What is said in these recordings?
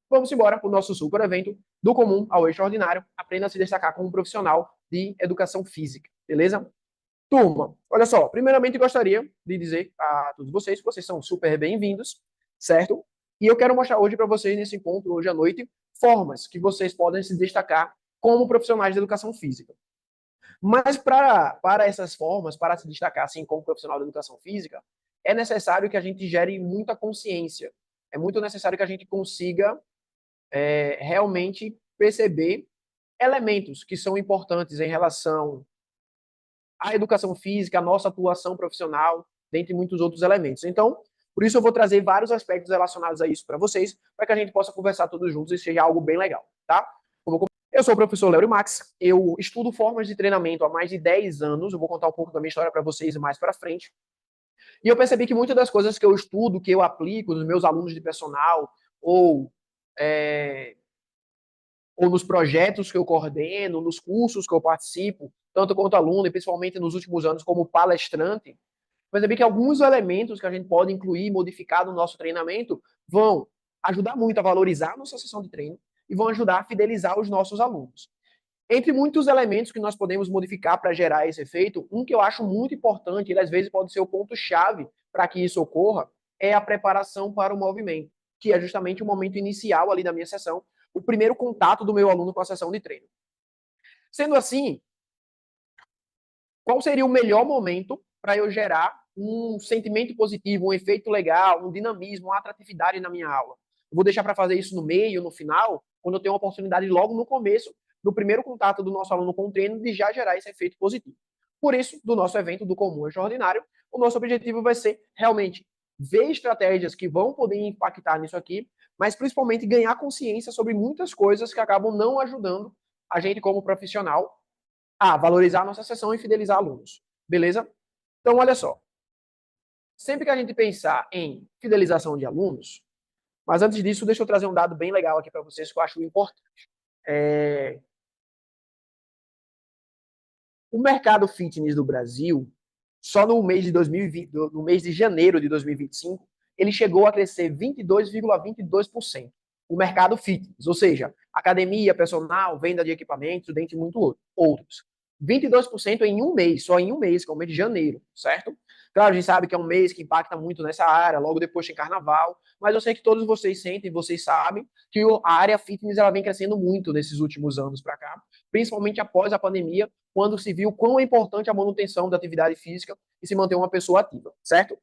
vamos embora para o nosso super evento do comum ao extraordinário. Aprenda a se destacar como profissional de educação física, beleza? Turma, olha só, primeiramente gostaria de dizer a todos vocês que vocês são super bem-vindos, certo? E eu quero mostrar hoje para vocês, nesse encontro, hoje à noite, formas que vocês podem se destacar como profissionais de educação física. Mas para essas formas, para se destacar assim como profissional de educação física, é necessário que a gente gere muita consciência. É muito necessário que a gente consiga realmente perceber elementos que são importantes em relação à educação física, à nossa atuação profissional, dentre muitos outros elementos. Então, por isso eu vou trazer vários aspectos relacionados a isso para vocês, para que a gente possa conversar todos juntos e seja algo bem legal, tá? Eu sou o professor Léo Max, eu estudo formas de treinamento há mais de 10 anos, eu vou contar um pouco da minha história para vocês mais para frente. E eu percebi que muitas das coisas que eu estudo, que eu aplico nos meus alunos de personal, ou, é, ou nos projetos que eu coordeno, nos cursos que eu participo, tanto quanto aluno, e principalmente nos últimos anos como palestrante, percebi que alguns elementos que a gente pode incluir e modificar no nosso treinamento vão ajudar muito a valorizar a nossa sessão de treino e vão ajudar a fidelizar os nossos alunos. Entre muitos elementos que nós podemos modificar para gerar esse efeito, um que eu acho muito importante, ele às vezes pode ser o ponto-chave para que isso ocorra, é a preparação para o movimento, que é justamente o momento inicial ali da minha sessão, o primeiro contato do meu aluno com a sessão de treino. Sendo assim, qual seria o melhor momento para eu gerar um sentimento positivo, um efeito legal, um dinamismo, uma atratividade na minha aula? Eu vou deixar para fazer isso no meio, no final, quando eu tenho uma oportunidade logo no começo, do primeiro contato do nosso aluno com o treino, de já gerar esse efeito positivo. Por isso, do nosso evento do Comum Extraordinário, o nosso objetivo vai ser realmente ver estratégias que vão poder impactar nisso aqui, mas principalmente ganhar consciência sobre muitas coisas que acabam não ajudando a gente como profissional a valorizar a nossa sessão e fidelizar alunos. Beleza? Então, olha só. Sempre que a gente pensar em fidelização de alunos, mas antes disso, deixa eu trazer um dado bem legal aqui para vocês que eu acho importante. É... O mercado fitness do Brasil, só no mês de 2020, no mês de janeiro de 2025, ele chegou a crescer 22,22%. O mercado fitness, ou seja, academia, personal, venda de equipamentos, dentre muitos outros. 22% em um mês, só em um mês, que é o mês de janeiro, certo? Claro, a gente sabe que é um mês que impacta muito nessa área, logo depois tem carnaval, mas eu sei que todos vocês sentem, vocês sabem, que a área fitness ela vem crescendo muito nesses últimos anos para cá, principalmente após a pandemia, quando se viu quão é importante a manutenção da atividade física e se manter uma pessoa ativa, certo?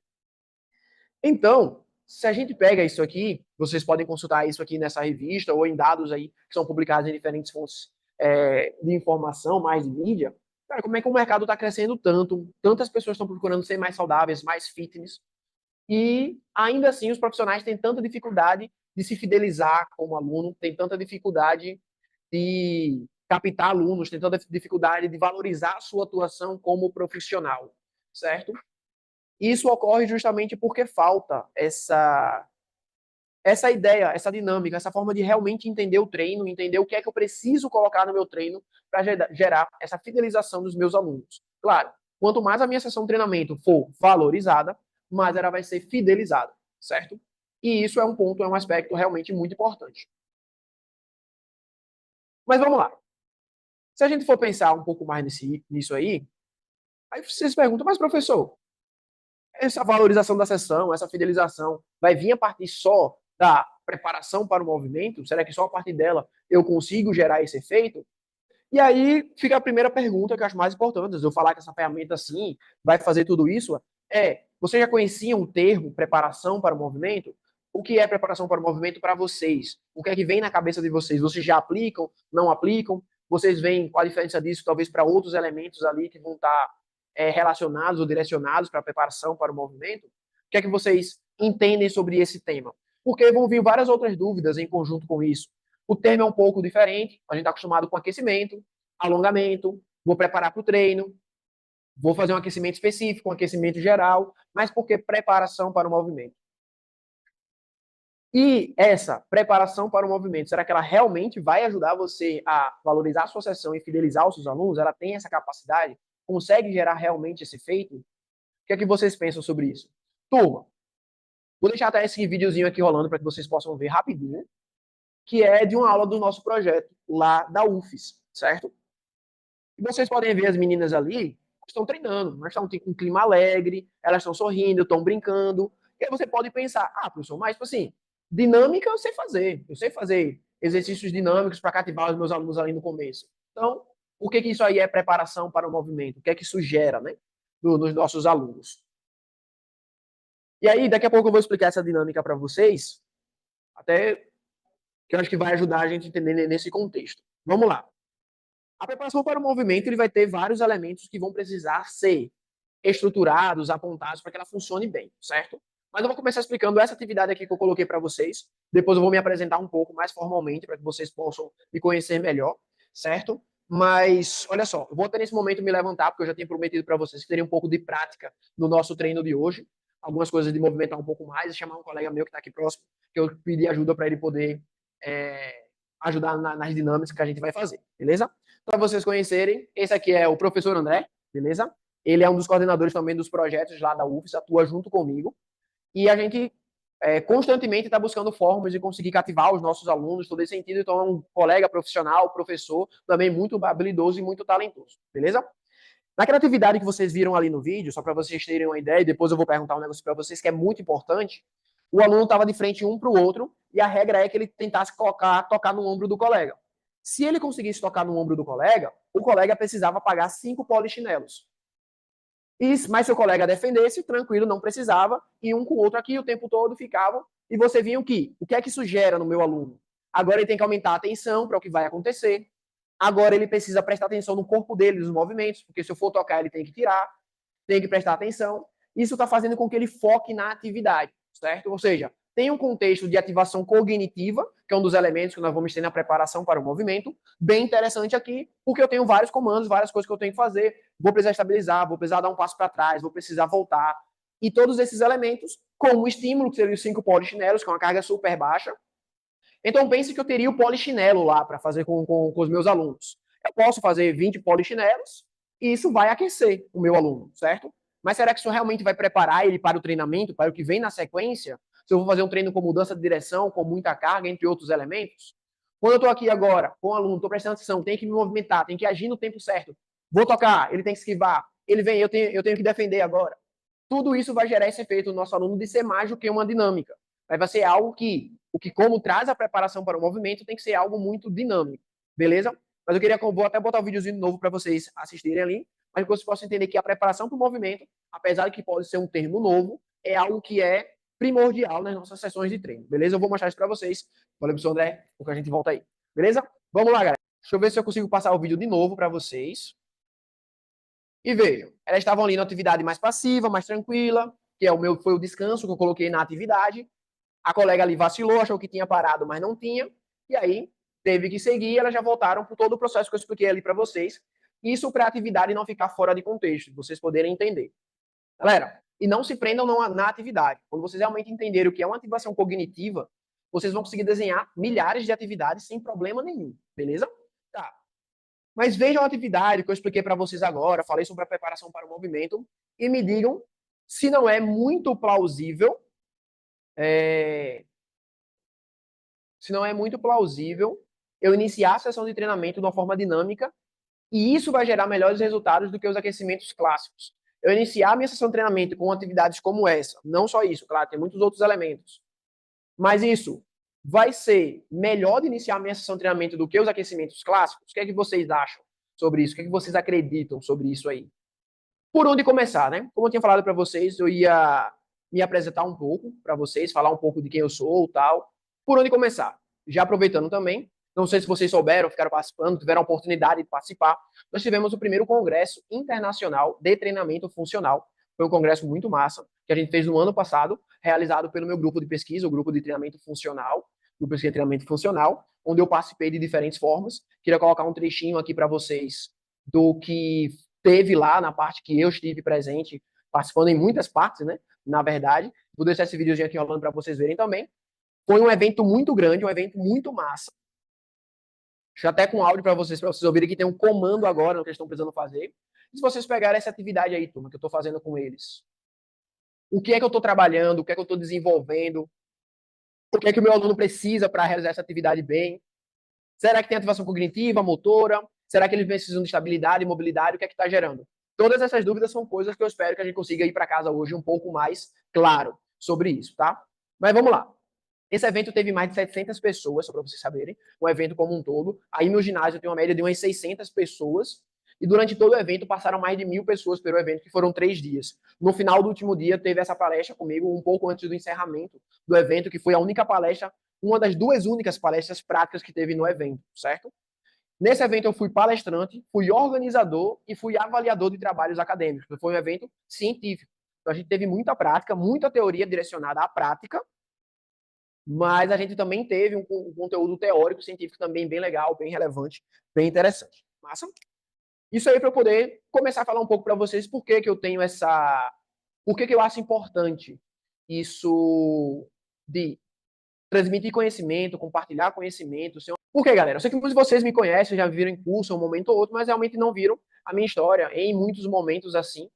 Então, se a gente pega isso aqui, vocês podem consultar isso aqui nessa revista ou em dados aí que são publicados em diferentes fontes de informação, mais de mídia, cara, como é que o mercado está crescendo tanto, tantas pessoas estão procurando ser mais saudáveis, mais fitness, e ainda assim os profissionais têm tanta dificuldade de se fidelizar como aluno, têm tanta dificuldade de captar alunos, tem tanta dificuldade de valorizar a sua atuação como profissional, certo? Isso ocorre justamente porque falta essa ideia, essa dinâmica, essa forma de realmente entender o treino, entender o que é que eu preciso colocar no meu treino para gerar essa fidelização dos meus alunos. Claro, quanto mais a minha sessão de treinamento for valorizada, mais ela vai ser fidelizada, certo? E isso é um ponto, é um aspecto realmente muito importante. Mas vamos lá. Se a gente for pensar um pouco mais nisso aí você se pergunta, mas professor, essa valorização da sessão, essa fidelização, vai vir a partir só da preparação para o movimento? Será que só a partir dela eu consigo gerar esse efeito? E aí fica a primeira pergunta que eu acho mais importante. Eu falar que essa ferramenta assim vai fazer tudo isso você já conhecia um termo preparação para o movimento? O que é preparação para o movimento para vocês? O que é que vem na cabeça de vocês? Vocês já aplicam? Não aplicam? Vocês veem qual a diferença disso, talvez, para outros elementos ali que vão estar relacionados ou direcionados para a preparação para o movimento? O que é que vocês entendem sobre esse tema? Porque vão vir várias outras dúvidas em conjunto com isso. O termo é um pouco diferente, a gente está acostumado com aquecimento, alongamento, vou preparar para o treino, vou fazer um aquecimento específico, um aquecimento geral, mas por que preparação para o movimento? E essa preparação para o movimento, será que ela realmente vai ajudar você a valorizar a sua sessão e fidelizar os seus alunos? Ela tem essa capacidade? Consegue gerar realmente esse efeito? O que é que vocês pensam sobre isso? Turma, vou deixar até esse videozinho aqui rolando para que vocês possam ver rapidinho. que é de uma aula do nosso projeto lá da UFES, certo? E vocês podem ver as meninas ali, estão treinando, elas estão com um clima alegre, elas estão sorrindo, estão brincando. E aí você pode pensar, professor, mas, tipo assim, dinâmica eu sei fazer exercícios dinâmicos para cativar os meus alunos ali no começo. Então, o que isso aí é preparação para o movimento? O que é que isso gera, né, nos nossos alunos? E aí, daqui a pouco eu vou explicar essa dinâmica para vocês, até que eu acho que vai ajudar a gente a entender nesse contexto. Vamos lá. A preparação para o movimento ele vai ter vários elementos que vão precisar ser estruturados, apontados para que ela funcione bem, certo? Mas eu vou começar explicando essa atividade aqui que eu coloquei para vocês. Depois eu vou me apresentar um pouco mais formalmente para que vocês possam me conhecer melhor, certo? Mas, olha só, eu vou até nesse momento me levantar, porque eu já tinha prometido para vocês que teria um pouco de prática no nosso treino de hoje. Algumas coisas de movimentar um pouco mais e chamar um colega meu que está aqui próximo, que eu pedi ajuda para ele poder ajudar nas dinâmicas que a gente vai fazer, beleza? Para vocês conhecerem, esse aqui é o professor André, beleza? Ele é um dos coordenadores também dos projetos lá da UFES, atua junto comigo. E a gente constantemente está buscando formas de conseguir cativar os nossos alunos, todo esse sentido. Então, é um colega profissional, professor, também muito habilidoso e muito talentoso, beleza? Naquela atividade que vocês viram ali no vídeo, só para vocês terem uma ideia, e depois eu vou perguntar um negócio para vocês que é muito importante, o aluno estava de frente um para o outro, e a regra é que ele tentasse tocar no ombro do colega. Se ele conseguisse tocar no ombro do colega, o colega precisava pagar 5 polichinelos. Mas se o colega defendesse, tranquilo, não precisava, e um com o outro aqui o tempo todo ficavam, e você via o que é que isso gera no meu aluno? Agora ele tem que aumentar a atenção para o que vai acontecer, agora ele precisa prestar atenção no corpo dele, nos movimentos, porque se eu for tocar ele tem que tirar, tem que prestar atenção, isso está fazendo com que ele foque na atividade, certo? Ou seja, tem um contexto de ativação cognitiva, que é um dos elementos que nós vamos ter na preparação para o movimento, bem interessante aqui, porque eu tenho vários comandos, várias coisas que eu tenho que fazer, vou precisar estabilizar, vou precisar dar um passo para trás, vou precisar voltar, e todos esses elementos, como estímulo, que seria os 5 polichinelos, que é uma carga super baixa. Então pense que eu teria o polichinelo lá para fazer com os meus alunos. Eu posso fazer 20 polichinelos, e isso vai aquecer o meu aluno, certo? Mas será que isso realmente vai preparar ele para o treinamento, para o que vem na sequência? Se eu vou fazer um treino com mudança de direção, com muita carga, entre outros elementos? Quando eu estou aqui agora com o aluno, estou prestando atenção, tenho que me movimentar, tenho que agir no tempo certo. Vou tocar, ele tem que esquivar, ele vem, eu tenho que defender agora. Tudo isso vai gerar esse efeito no nosso aluno de ser mais do que uma dinâmica. Vai ser algo que, como traz a preparação para o movimento, tem que ser algo muito dinâmico. Beleza? Mas vou até botar um videozinho novo para vocês assistirem ali, mas que vocês possam entender que a preparação para o movimento, apesar de que pode ser um termo novo, é algo que é primordial nas nossas sessões de treino. Beleza? Eu vou mostrar isso para vocês. Valeu, professor André, porque a gente volta aí. Beleza? Vamos lá, galera. Deixa eu ver se eu consigo passar o vídeo de novo para vocês. E vejam, elas estavam ali na atividade mais passiva, mais tranquila, que foi o descanso que eu coloquei na atividade. A colega ali vacilou, achou que tinha parado, mas não tinha. E aí teve que seguir, elas já voltaram por todo o processo que eu expliquei ali para vocês. Isso para a atividade não ficar fora de contexto, vocês poderem entender. Galera, e não se prendam na atividade. Quando vocês realmente entenderem o que é uma ativação cognitiva, vocês vão conseguir desenhar milhares de atividades sem problema nenhum, beleza? Tá. Mas vejam a atividade que eu expliquei para vocês agora, falei sobre a preparação para o movimento, e me digam se não é muito plausível, se não é muito plausível eu iniciar a sessão de treinamento de uma forma dinâmica, e isso vai gerar melhores resultados do que os aquecimentos clássicos. Eu iniciar a minha sessão de treinamento com atividades como essa, não só isso, claro, tem muitos outros elementos, mas isso vai ser melhor de iniciar a minha sessão de treinamento do que os aquecimentos clássicos? O que é que vocês acham sobre isso? O que é que vocês acreditam sobre isso aí? Por onde começar, né? Como eu tinha falado para vocês, eu ia me apresentar um pouco para vocês, falar um pouco de quem eu sou e tal. Por onde começar? Já aproveitando também, não sei se vocês souberam, ficaram participando, tiveram a oportunidade de participar, nós tivemos o primeiro Congresso Internacional de Treinamento Funcional. Foi um congresso muito massa, que a gente fez no ano passado, realizado pelo meu grupo de pesquisa, o grupo de treinamento funcional, grupo de treinamento funcional, onde eu participei de diferentes formas. Queria colocar um trechinho aqui para vocês do que teve lá na parte que eu estive presente, participando em muitas partes, né? Na verdade, vou deixar esse videozinho aqui rolando para vocês verem também. Foi um evento muito grande, um evento muito massa. Deixa eu até com áudio para vocês ouvirem que tem um comando agora no que eles estão precisando fazer. E se vocês pegarem essa atividade aí, turma, que eu estou fazendo com eles, o que é que eu estou trabalhando, o que é que eu estou desenvolvendo, O que é que o meu aluno precisa para realizar essa atividade bem? Será que tem ativação cognitiva, motora? Será que eles precisam de estabilidade, mobilidade? O que é que está gerando? Todas essas dúvidas são coisas que eu espero que a gente consiga ir para casa hoje um pouco mais claro sobre isso, tá? Mas vamos lá. Esse evento teve mais de 700 pessoas, só para vocês saberem, um evento como um todo. Aí no ginásio tem uma média de umas 600 pessoas. E durante todo o evento passaram mais de 1.000 pessoas pelo evento, que foram 3 dias. No final do último dia teve essa palestra comigo, um pouco antes do encerramento do evento, que foi a única palestra, uma das duas únicas palestras práticas que teve no evento, certo? Nesse evento eu fui palestrante, fui organizador e fui avaliador de trabalhos acadêmicos. Foi um evento científico. Então a gente teve muita prática, muita teoria direcionada à prática, mas a gente também teve um conteúdo teórico, científico também bem legal, bem relevante, bem interessante. Massa? Isso aí para eu poder começar a falar um pouco para vocês por que eu tenho essa... Por que eu acho importante isso de transmitir conhecimento, compartilhar conhecimento. Por quê, galera? Eu sei que muitos de vocês me conhecem, já viram em curso um momento ou outro, mas realmente não viram a minha história em muitos momentos assim,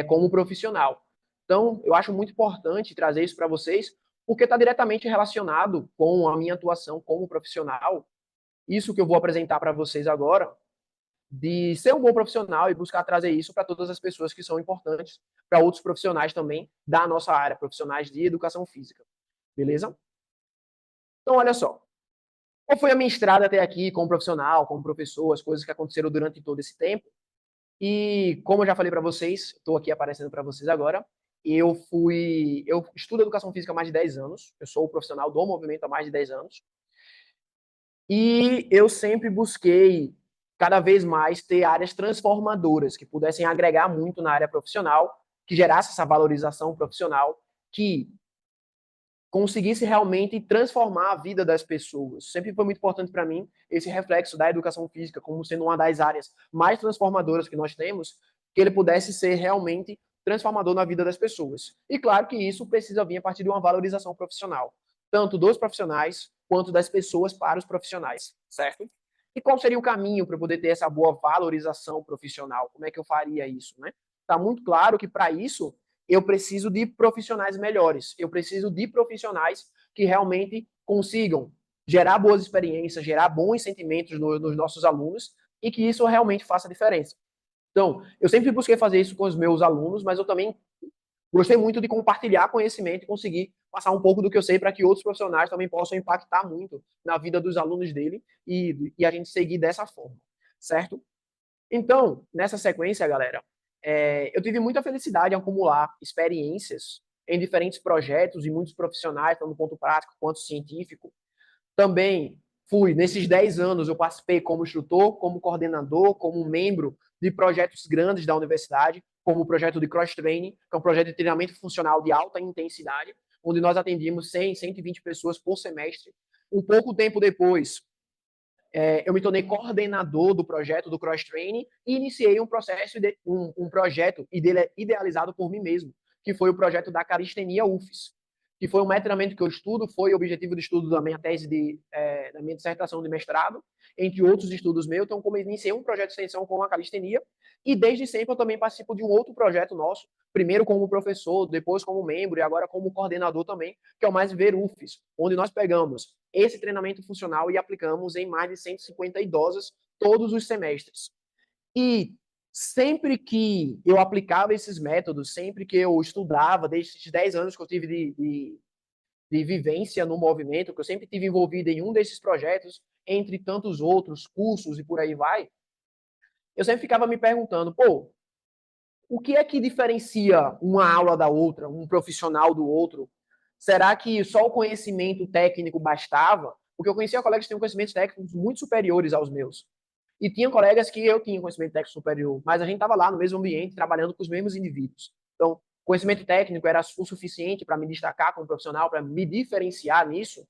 como profissional. Então, eu acho muito importante trazer isso para vocês, porque está diretamente relacionado com a minha atuação como profissional. Isso que eu vou apresentar para vocês agora, de ser um bom profissional e buscar trazer isso para todas as pessoas que são importantes, para outros profissionais também da nossa área, profissionais de educação física. Beleza? Então, olha só. Qual foi a minha estrada até aqui como profissional, como professor, as coisas que aconteceram durante todo esse tempo? E como eu já falei para vocês, estou aqui aparecendo para vocês agora, eu estudo educação física há mais de 10 anos, eu sou profissional do movimento há mais de 10 anos, e eu sempre busquei cada vez mais ter áreas transformadoras que pudessem agregar muito na área profissional, que gerasse essa valorização profissional, que conseguisse realmente transformar a vida das pessoas. Sempre foi muito importante para mim esse reflexo da educação física como sendo uma das áreas mais transformadoras que nós temos, que ele pudesse ser realmente transformador na vida das pessoas. E claro que isso precisa vir a partir de uma valorização profissional, tanto dos profissionais quanto das pessoas para os profissionais, certo? E qual seria o caminho para poder ter essa boa valorização profissional? Como é que eu faria isso, né? Está muito claro que para isso eu preciso de profissionais melhores. Eu preciso de profissionais que realmente consigam gerar boas experiências, gerar bons sentimentos nos nossos alunos e que isso realmente faça diferença. Então, eu sempre busquei fazer isso com os meus alunos, mas eu também gostei muito de compartilhar conhecimento e conseguir passar um pouco do que eu sei para que outros profissionais também possam impactar muito na vida dos alunos dele e a gente seguir dessa forma, certo? Então, nessa sequência, galera, eu tive muita felicidade em acumular experiências em diferentes projetos e muitos profissionais, tanto no ponto prático quanto científico. Também nesses 10 anos, eu participei como instrutor, como coordenador, como membro de projetos grandes da universidade, como o projeto de cross-training, que é um projeto de treinamento funcional de alta intensidade, onde nós atendíamos 100, 120 pessoas por semestre. Um pouco tempo depois, eu me tornei coordenador do projeto do Cross Training e iniciei um processo, um projeto idealizado por mim mesmo, que foi o projeto da calistenia UFES, que foi um treinamento que eu estudo, foi o objetivo de estudo da minha tese da minha dissertação de mestrado, entre outros estudos meus. Então, como eu iniciei um projeto de extensão com a calistenia, e desde sempre eu também participo de um outro projeto nosso, primeiro como professor, depois como membro e agora como coordenador também, que é o Mais Ver UFES, onde nós pegamos esse treinamento funcional e aplicamos em mais de 150 idosas todos os semestres. E sempre que eu aplicava esses métodos, sempre que eu estudava, desde esses 10 anos que eu tive de vivência no movimento, que eu sempre tive envolvido em um desses projetos, entre tantos outros cursos e por aí vai, eu sempre ficava me perguntando, pô, o que é que diferencia uma aula da outra, um profissional do outro? Será que só o conhecimento técnico bastava? Porque eu conhecia colegas que tinham conhecimentos técnicos muito superiores aos meus. E tinha colegas que eu tinha conhecimento técnico superior, mas a gente estava lá no mesmo ambiente, trabalhando com os mesmos indivíduos. Então, conhecimento técnico era o suficiente para me destacar como profissional, para me diferenciar nisso.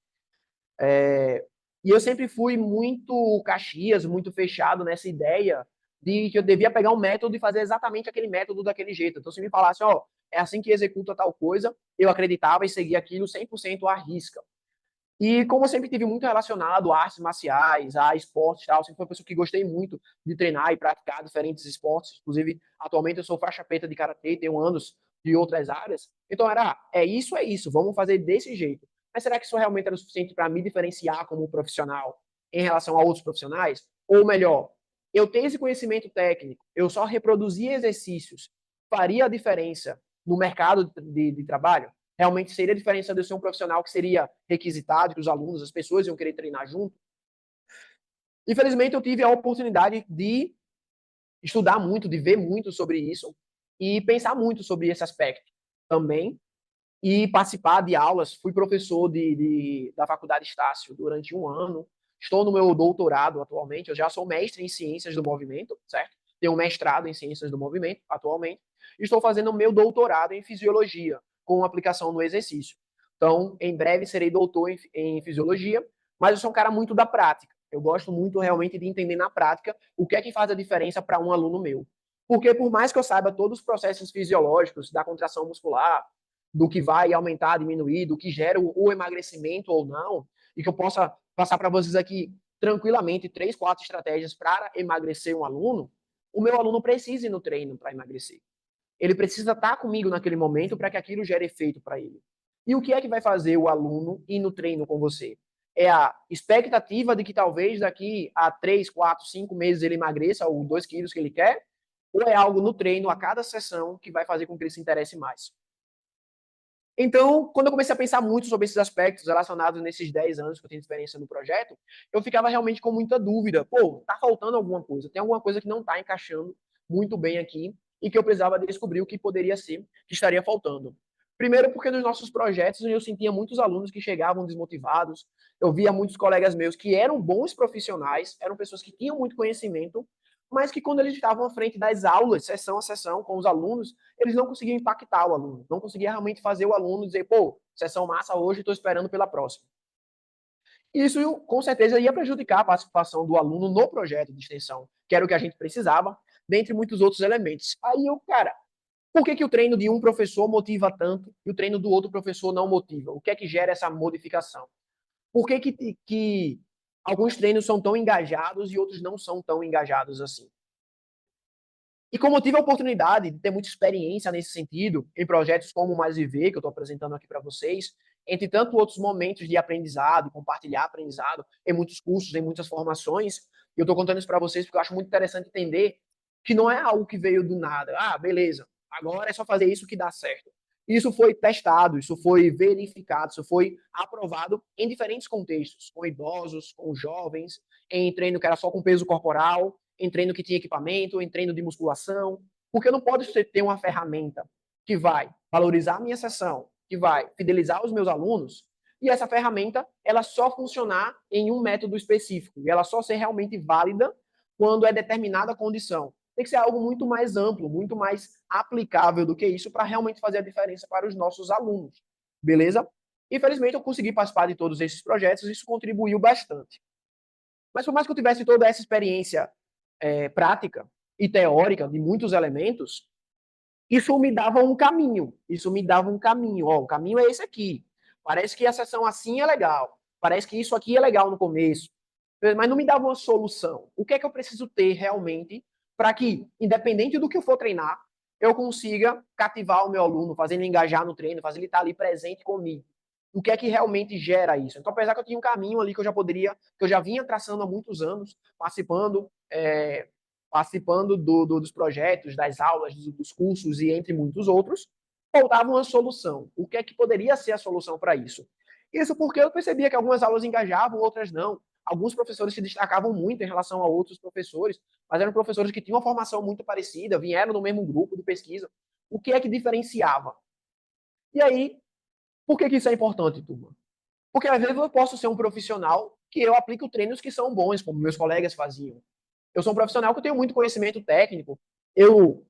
E eu sempre fui muito caxias, muito fechado nessa ideia de que eu devia pegar um método e fazer exatamente aquele método daquele jeito. Então, se me falasse, ó, é assim que executa tal coisa, eu acreditava e seguia aquilo 100% à risca. E como eu sempre tive muito relacionado a artes marciais, a esportes e tal, sempre fui uma pessoa que gostei muito de treinar e praticar diferentes esportes. Inclusive, atualmente eu sou faixa preta de karatê, tenho anos de outras áreas. Então é isso, vamos fazer desse jeito. mas será que isso realmente era o suficiente para me diferenciar como profissional em relação a outros profissionais? Ou melhor, eu tenho esse conhecimento técnico, eu só reproduzir exercícios, faria a diferença no mercado de trabalho? Realmente seria a diferença de eu ser um profissional que seria requisitado, que os alunos, as pessoas iam querer treinar junto? Infelizmente, eu tive a oportunidade de estudar muito, de ver muito sobre isso e pensar muito sobre esse aspecto também e participar de aulas. Fui professor da Faculdade Estácio durante um ano. Estou no meu doutorado atualmente. Eu já sou mestre em Ciências do Movimento, certo? Tenho um mestrado em Ciências do Movimento atualmente. Estou fazendo o meu doutorado em Fisiologia, com aplicação no exercício. Então, em breve serei doutor em Fisiologia, mas eu sou um cara muito da prática. Eu gosto muito realmente de entender na prática o que é que faz a diferença para um aluno meu. Porque por mais que eu saiba todos os processos fisiológicos da contração muscular, do que vai aumentar, diminuir, do que gera o emagrecimento ou não, e que eu possa passar para vocês aqui tranquilamente 3, 4 estratégias para emagrecer um aluno, o meu aluno precisa ir no treino para emagrecer. Ele precisa estar comigo naquele momento para que aquilo gere efeito para ele. E o que é que vai fazer o aluno ir no treino com você? É a expectativa de que talvez daqui a 3, 4, 5 meses ele emagreça os 2 quilos que ele quer? Ou é algo no treino, a cada sessão, que vai fazer com que ele se interesse mais? Então, quando eu comecei a pensar muito sobre esses aspectos relacionados nesses 10 anos que eu tenho experiência no projeto, eu ficava realmente com muita dúvida. Pô, tá faltando alguma coisa, tem alguma coisa que não está encaixando muito bem aqui e que eu precisava descobrir o que poderia ser, que estaria faltando. Primeiro, porque nos nossos projetos eu sentia muitos alunos que chegavam desmotivados, eu via muitos colegas meus que eram bons profissionais, eram pessoas que tinham muito conhecimento, mas que quando eles estavam à frente das aulas, sessão a sessão, com os alunos, eles não conseguiam impactar o aluno, não conseguiam realmente fazer o aluno dizer, pô, sessão massa hoje, estou esperando pela próxima. Isso, com certeza, ia prejudicar a participação do aluno no projeto de extensão, que era o que a gente precisava, dentre muitos outros elementos. Aí eu, cara, por que o treino de um professor motiva tanto e o treino do outro professor não motiva? O que é que gera essa modificação? Por que alguns treinos são tão engajados e outros não são tão engajados assim? E como eu tive a oportunidade de ter muita experiência nesse sentido, em projetos como o Mais Viver, que eu estou apresentando aqui para vocês, entre tantos outros momentos de aprendizado, compartilhar aprendizado, em muitos cursos, em muitas formações, e eu estou contando isso para vocês porque eu acho muito interessante entender que não é algo que veio do nada. Ah, beleza, agora é só fazer isso que dá certo. Isso foi testado, isso foi verificado, isso foi aprovado em diferentes contextos, com idosos, com jovens, em treino que era só com peso corporal, em treino que tinha equipamento, em treino de musculação, porque eu não posso ter uma ferramenta que vai valorizar a minha sessão, que vai fidelizar os meus alunos, e essa ferramenta ela só funcionar em um método específico, e ela só ser realmente válida quando é determinada condição. Tem que ser algo muito mais amplo, muito mais aplicável do que isso para realmente fazer a diferença para os nossos alunos. Beleza? Infelizmente, eu consegui participar de todos esses projetos, e isso contribuiu bastante. Mas por mais que eu tivesse toda essa experiência prática e teórica de muitos elementos, isso me dava um caminho. Isso me dava um caminho. Ó, o caminho é esse aqui. Parece que a sessão assim é legal. Parece que isso aqui é legal no começo. Mas não me dava uma solução. O que é que eu preciso ter realmente para que, independente do que eu for treinar, eu consiga cativar o meu aluno, fazer ele engajar no treino, fazer ele estar ali presente comigo? O que é que realmente gera isso? Então, apesar que eu tinha um caminho ali que eu já poderia, que eu já vinha traçando há muitos anos, participando dos projetos, das aulas, dos cursos e entre muitos outros, faltava uma solução. O que é que poderia ser a solução para isso? Isso porque eu percebia que algumas aulas engajavam, outras não. Alguns professores se destacavam muito em relação a outros professores, mas eram professores que tinham uma formação muito parecida, vieram no mesmo grupo de pesquisa. O que é que diferenciava? E aí, por que isso é importante, turma? Porque às vezes eu posso ser um profissional que eu aplico treinos que são bons, como meus colegas faziam. Eu sou um profissional que eu tenho muito conhecimento técnico. Eu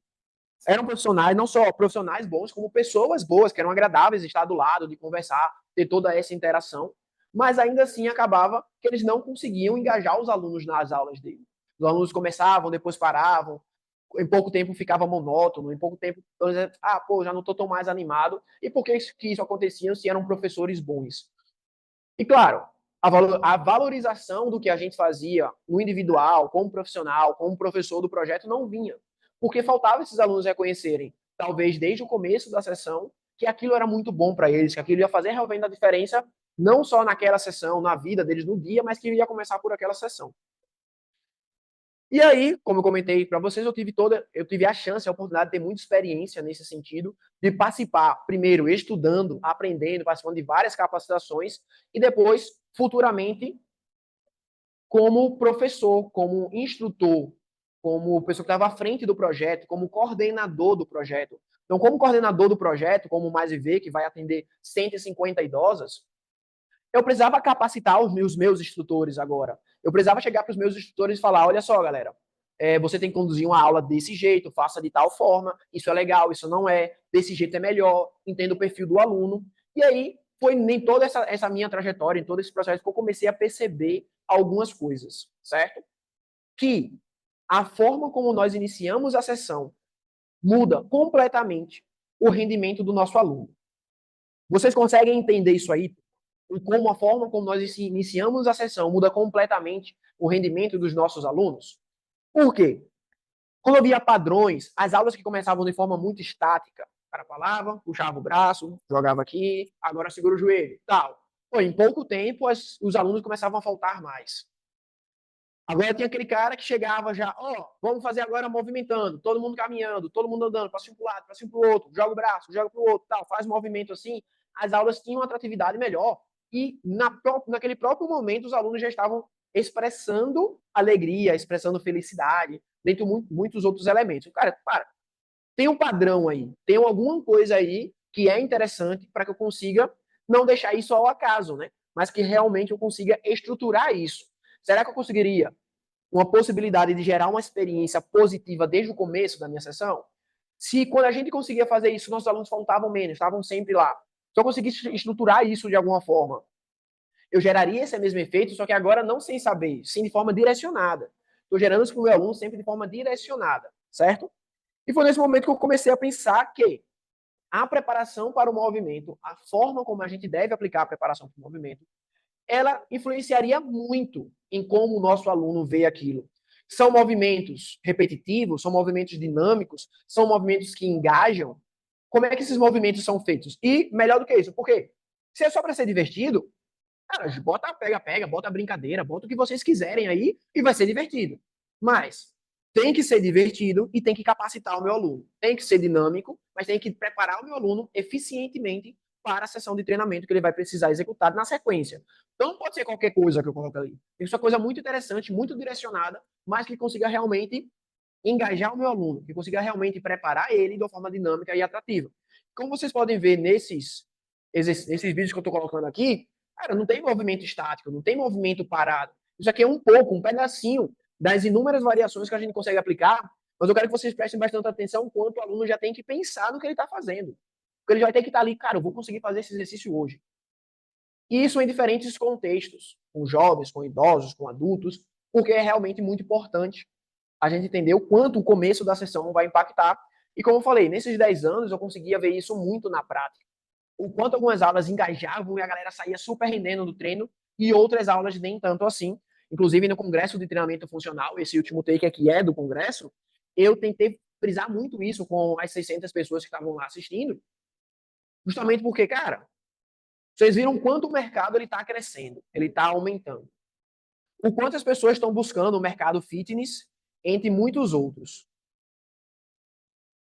eram profissionais, não só profissionais bons, como pessoas boas, que eram agradáveis de estar do lado, de conversar, ter toda essa interação. Mas ainda assim acabava que eles não conseguiam engajar os alunos nas aulas dele. Os alunos começavam, depois paravam, em pouco tempo ficava monótono, em pouco tempo, pô, já não estou tão mais animado. E por que isso acontecia se eram professores bons? E claro, a valorização do que a gente fazia no individual, como profissional, como professor do projeto, não vinha. Porque faltava esses alunos reconhecerem, talvez desde o começo da sessão, que aquilo era muito bom para eles, que aquilo ia fazer realmente a diferença não só naquela sessão, na vida deles no dia, mas que ia começar por aquela sessão. E aí, como eu comentei para vocês, eu tive a chance, a oportunidade de ter muita experiência nesse sentido, de participar, primeiro, estudando, aprendendo, participando de várias capacitações, e depois, futuramente, como professor, como instrutor, como pessoa que estava à frente do projeto, como coordenador do projeto. Então, como coordenador do projeto, como o Mais IV, que vai atender 150 idosas, eu precisava capacitar os meus instrutores agora. Eu precisava chegar para os meus instrutores e falar: olha só, galera, você tem que conduzir uma aula desse jeito, faça de tal forma, isso é legal, isso não é, desse jeito é melhor, entenda o perfil do aluno. E aí foi nem toda essa minha trajetória, em todo esse processo, que eu comecei a perceber algumas coisas, certo? Que a forma como nós iniciamos a sessão muda completamente o rendimento do nosso aluno. Vocês conseguem entender isso aí? Como a forma como nós iniciamos a sessão muda completamente o rendimento dos nossos alunos? Por quê? Quando eu via padrões, as aulas que começavam de forma muito estática, o cara falava, puxava o braço, jogava aqui, agora segura o joelho, tal. Pô, em pouco tempo, os alunos começavam a faltar mais. Agora tinha aquele cara que chegava já, vamos fazer agora movimentando, todo mundo caminhando, todo mundo andando, para um lado, para o outro, joga o braço, joga para o outro, tal, faz movimento assim. As aulas tinham uma atratividade melhor. E naquele próprio momento, os alunos já estavam expressando alegria, expressando felicidade, dentre muitos outros elementos. Cara, tem um padrão aí, tem alguma coisa aí que é interessante para que eu consiga não deixar isso ao acaso, né? Mas que realmente eu consiga estruturar isso. Será que eu conseguiria uma possibilidade de gerar uma experiência positiva desde o começo da minha sessão? Se quando a gente conseguia fazer isso, nossos alunos faltavam menos, estavam sempre lá. Se eu conseguisse estruturar isso de alguma forma, eu geraria esse mesmo efeito, só que agora não sem saber, sim de forma direcionada. Estou gerando isso para o meu aluno sempre de forma direcionada, certo? E foi nesse momento que eu comecei a pensar que a preparação para o movimento, a forma como a gente deve aplicar a preparação para o movimento, ela influenciaria muito em como o nosso aluno vê aquilo. São movimentos repetitivos, são movimentos dinâmicos, são movimentos que engajam. Como é que esses movimentos são feitos? E melhor do que isso, porque se é só para ser divertido, cara, bota pega-pega, bota brincadeira, bota o que vocês quiserem aí e vai ser divertido. Mas tem que ser divertido e tem que capacitar o meu aluno. Tem que ser dinâmico, mas tem que preparar o meu aluno eficientemente para a sessão de treinamento que ele vai precisar executar na sequência. Então não pode ser qualquer coisa que eu coloque ali. Tem que ser uma coisa muito interessante, muito direcionada, mas que consiga realmente engajar o meu aluno, que consiga realmente preparar ele de uma forma dinâmica e atrativa. Como vocês podem ver nesses vídeos que eu estou colocando aqui, cara, não tem movimento estático, não tem movimento parado. Isso aqui é um pouco, um pedacinho das inúmeras variações que a gente consegue aplicar, mas eu quero que vocês prestem bastante atenção quanto o aluno já tem que pensar no que ele está fazendo. Porque ele já vai ter que estar ali, cara, eu vou conseguir fazer esse exercício hoje. E isso em diferentes contextos, com jovens, com idosos, com adultos, porque é realmente muito importante a gente entender o quanto o começo da sessão vai impactar. E como eu falei, nesses 10 anos eu conseguia ver isso muito na prática. O quanto algumas aulas engajavam e a galera saía super rendendo do treino e outras aulas nem tanto assim. Inclusive no congresso de treinamento funcional, esse último take aqui é do congresso, eu tentei frisar muito isso com as 600 pessoas que estavam lá assistindo, justamente porque, cara, vocês viram quanto o mercado ele está crescendo, ele está aumentando. O quanto as pessoas estão buscando o mercado fitness entre muitos outros.